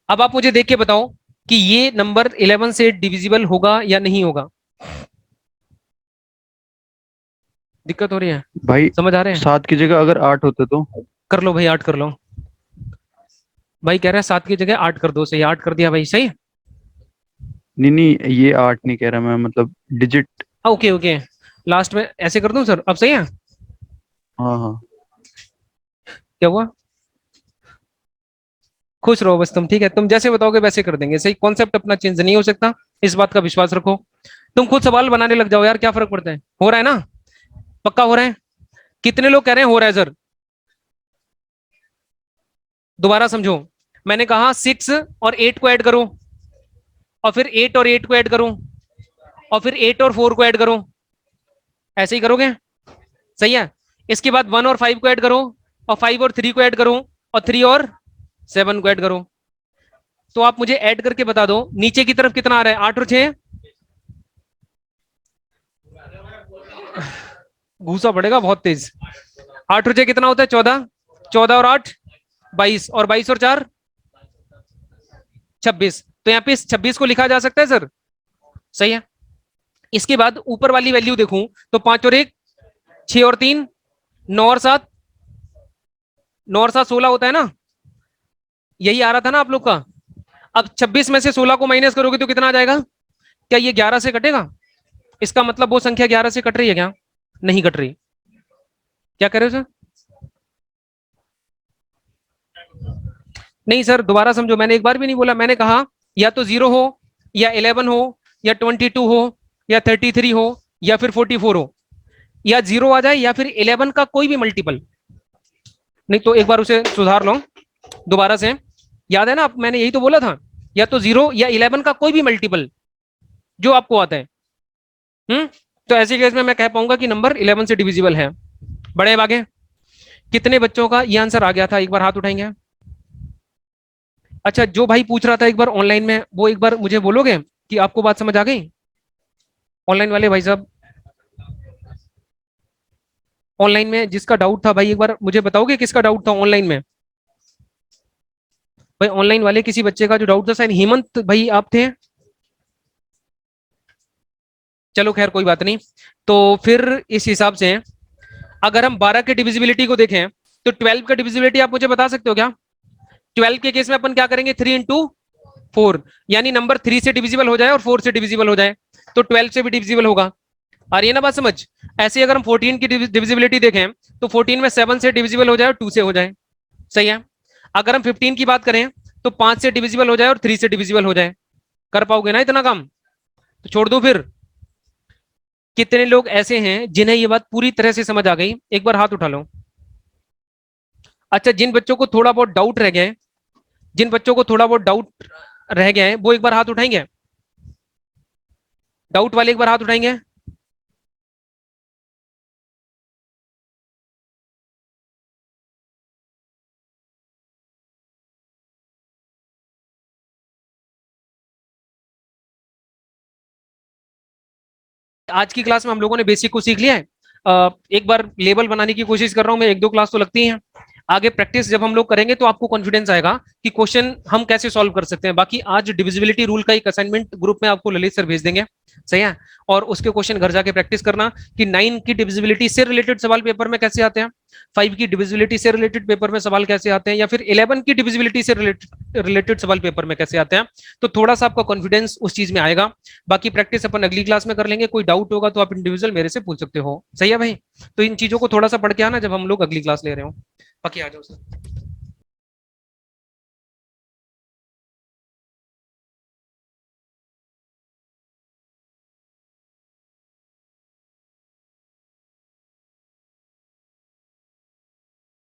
अब आप मुझे देख के बताओ कि ये नंबर 11 से डिविजिबल होगा या नहीं होगा। दिक्कत हो रही है? भाई समझ आ रहे हैं? 7 की जगह अगर 8 होते तो? कर लो भाई, 8 कर लो। भाई कह रहे हैं 7 की जगह 8 कर दो, सही 8 कर दिया भाई, सही। नहीं नहीं, ये 8 नहीं कह रहा मैं, मतलब डिजिट। ओके ओके, लास्ट में ऐसे कर दूं सर, अब सही है? हाँ हाँ। क्या हुआ? खुश रहो बस तुम, ठीक है, तुम जैसे बताओगे वैसे कर देंगे, सही। कॉन्सेप्ट अपना चेंज नहीं हो सकता, इस बात का विश्वास रखो। तुम खुद सवाल बनाने लग जाओ यार, क्या फर्क पड़ता है? हो रहा है ना? पक्का हो रहा है? कितने लोग कह रहे हैं हो रहा है सर? दोबारा समझो, मैंने कहा 6 और 8 को ऐड करो, और फिर 8 और 8 को ऐड करो, और फिर 8 और 4 को ऐड करो, ऐसे ही करोगे? सही है। इसके बाद 1 और 5 को ऐड करो, और 5 और 3 को ऐड करो, और 3 और 7 को ऐड करो। तो आप मुझे ऐड करके बता दो नीचे की तरफ कितना आ रहा है, 8 और 6? घूसा पड़ेगा बहुत तेज। 8 और 6 कितना होता है? 14। 14 और 8 22, और 22 और 4 26। तो यहाँ पे 26 को लिखा जा सकता है सर, सही है। इसके बाद ऊपर वाली वैल्यू देखूं तो 5 और 1 6 और 3 9 और 7, 9 और 7 16 होता है ना, यही आ रहा था ना आप लोग का। अब 26 में से 16 को माइनस करोगे तो कितना आ जाएगा? क्या ये 11 से कटेगा? इसका मतलब वो संख्या 11 से कट रही है क्या? नहीं कट रही। क्या कर रहे हो सर? नहीं सर दोबारा समझो, मैंने एक बार भी नहीं बोला, मैंने कहा या तो 0 हो, या 11 हो, या 22 हो, या 33 हो, या फिर 44 हो, या 0 आ जाए, या फिर 11 का कोई भी मल्टीपल। नहीं तो एक बार उसे सुधार लो दोबारा से, याद है ना आप, मैंने यही तो बोला था, या तो 0 या 11 का कोई भी मल्टीपल जो आपको आता है। तो ऐसे केस में मैं कह पाऊंगा कि नंबर 11 से डिविजिबल है। बड़े आगे कितने बच्चों का ये आंसर आ गया था, एक बार हाथ उठाएंगे? अच्छा जो भाई पूछ रहा था एक बार ऑनलाइन में, वो एक बार मुझे बोलोगे कि आपको बात समझ आ गई? ऑनलाइन वाले भाई साहब, ऑनलाइन में जिसका डाउट था भाई, एक बार मुझे बताओगे किसका डाउट था ऑनलाइन में? भाई ऑनलाइन वाले किसी बच्चे का जो डाउट था, शायद हेमंत भाई आप थे। चलो खैर कोई बात नहीं। तो फिर इस हिसाब से अगर हम 12 के डिविजिबिलिटी को देखें तो 12 का डिविजिबिलिटी आप मुझे बता सकते हो क्या? 12 के केस में अपन क्या करेंगे, 3 into 4, यानी नंबर 3 से डिविजिबल हो जाए और 4 से डिविजिबल हो जाए, तो 12 से भी डिविजिबल होगा। आ रही है ना बात समझ? ऐसे ही अगर हम 14 की डिविजिबिलिटी देखें तो 14 में 7 से डिविजिबल हो जाए और 2 से हो जाए, सही है। अगर हम 15 की बात करें तो 5 से डिविजिबल हो जाए और 3 से डिविजिबल हो जाए। कर पाओगे ना इतना काम? तो छोड़ दो फिर। कितने लोग ऐसे हैं जिन्हें ये बात पूरी तरह से समझ आ गई, एक बार हाथ उठा लो। अच्छा जिन बच्चों को थोड़ा बहुत डाउट रह गए, जिन बच्चों को थोड़ा बहुत डाउट रह गए हैं वो एक बार हाथ उठाएंगे? डाउट वाले एक बार हाथ उठाएंगे? आज की क्लास में हम लोगों ने बेसिक को सीख लिया है। एक बार लेबल बनाने की कोशिश कर रहा हूं मैं, 1-2 क्लास तो लगती हैं। आगे प्रैक्टिस जब हम लोग करेंगे तो आपको कॉन्फिडेंस आएगा कि क्वेश्चन हम कैसे सॉल्व कर सकते हैं। बाकी आज डिविजिबिलिटी रूल का एक असाइनमेंट ग्रुप में आपको ललित सर भेज देंगे, सही है। और उसके क्वेश्चन घर जाके प्रैक्टिस करना कि 9 की डिविजिबिलिटी से रिलेटेड सवाल पेपर में कैसे आते हैं, 5 की डिविजिबिलिटी से रिलेटेड पेपर में सवाल कैसे आते हैं, या फिर 11 की डिविजिबिलिटी से रिलेटेड सवाल पेपर में कैसे आते हैं। तो थोड़ा सा आपका कॉन्फिडेंस उस चीज में आएगा। बाकी प्रैक्टिस अपन अगली क्लास में कर लेंगे। कोई डाउट होगा तो आप इंडिविजुअल मेरे से पूछ सकते हो, सही है भाई। तो इन चीजों को थोड़ा सा पढ़ के आना जब हम लोग अगली क्लास ले रहे हो। बाकी आ जाओ सर।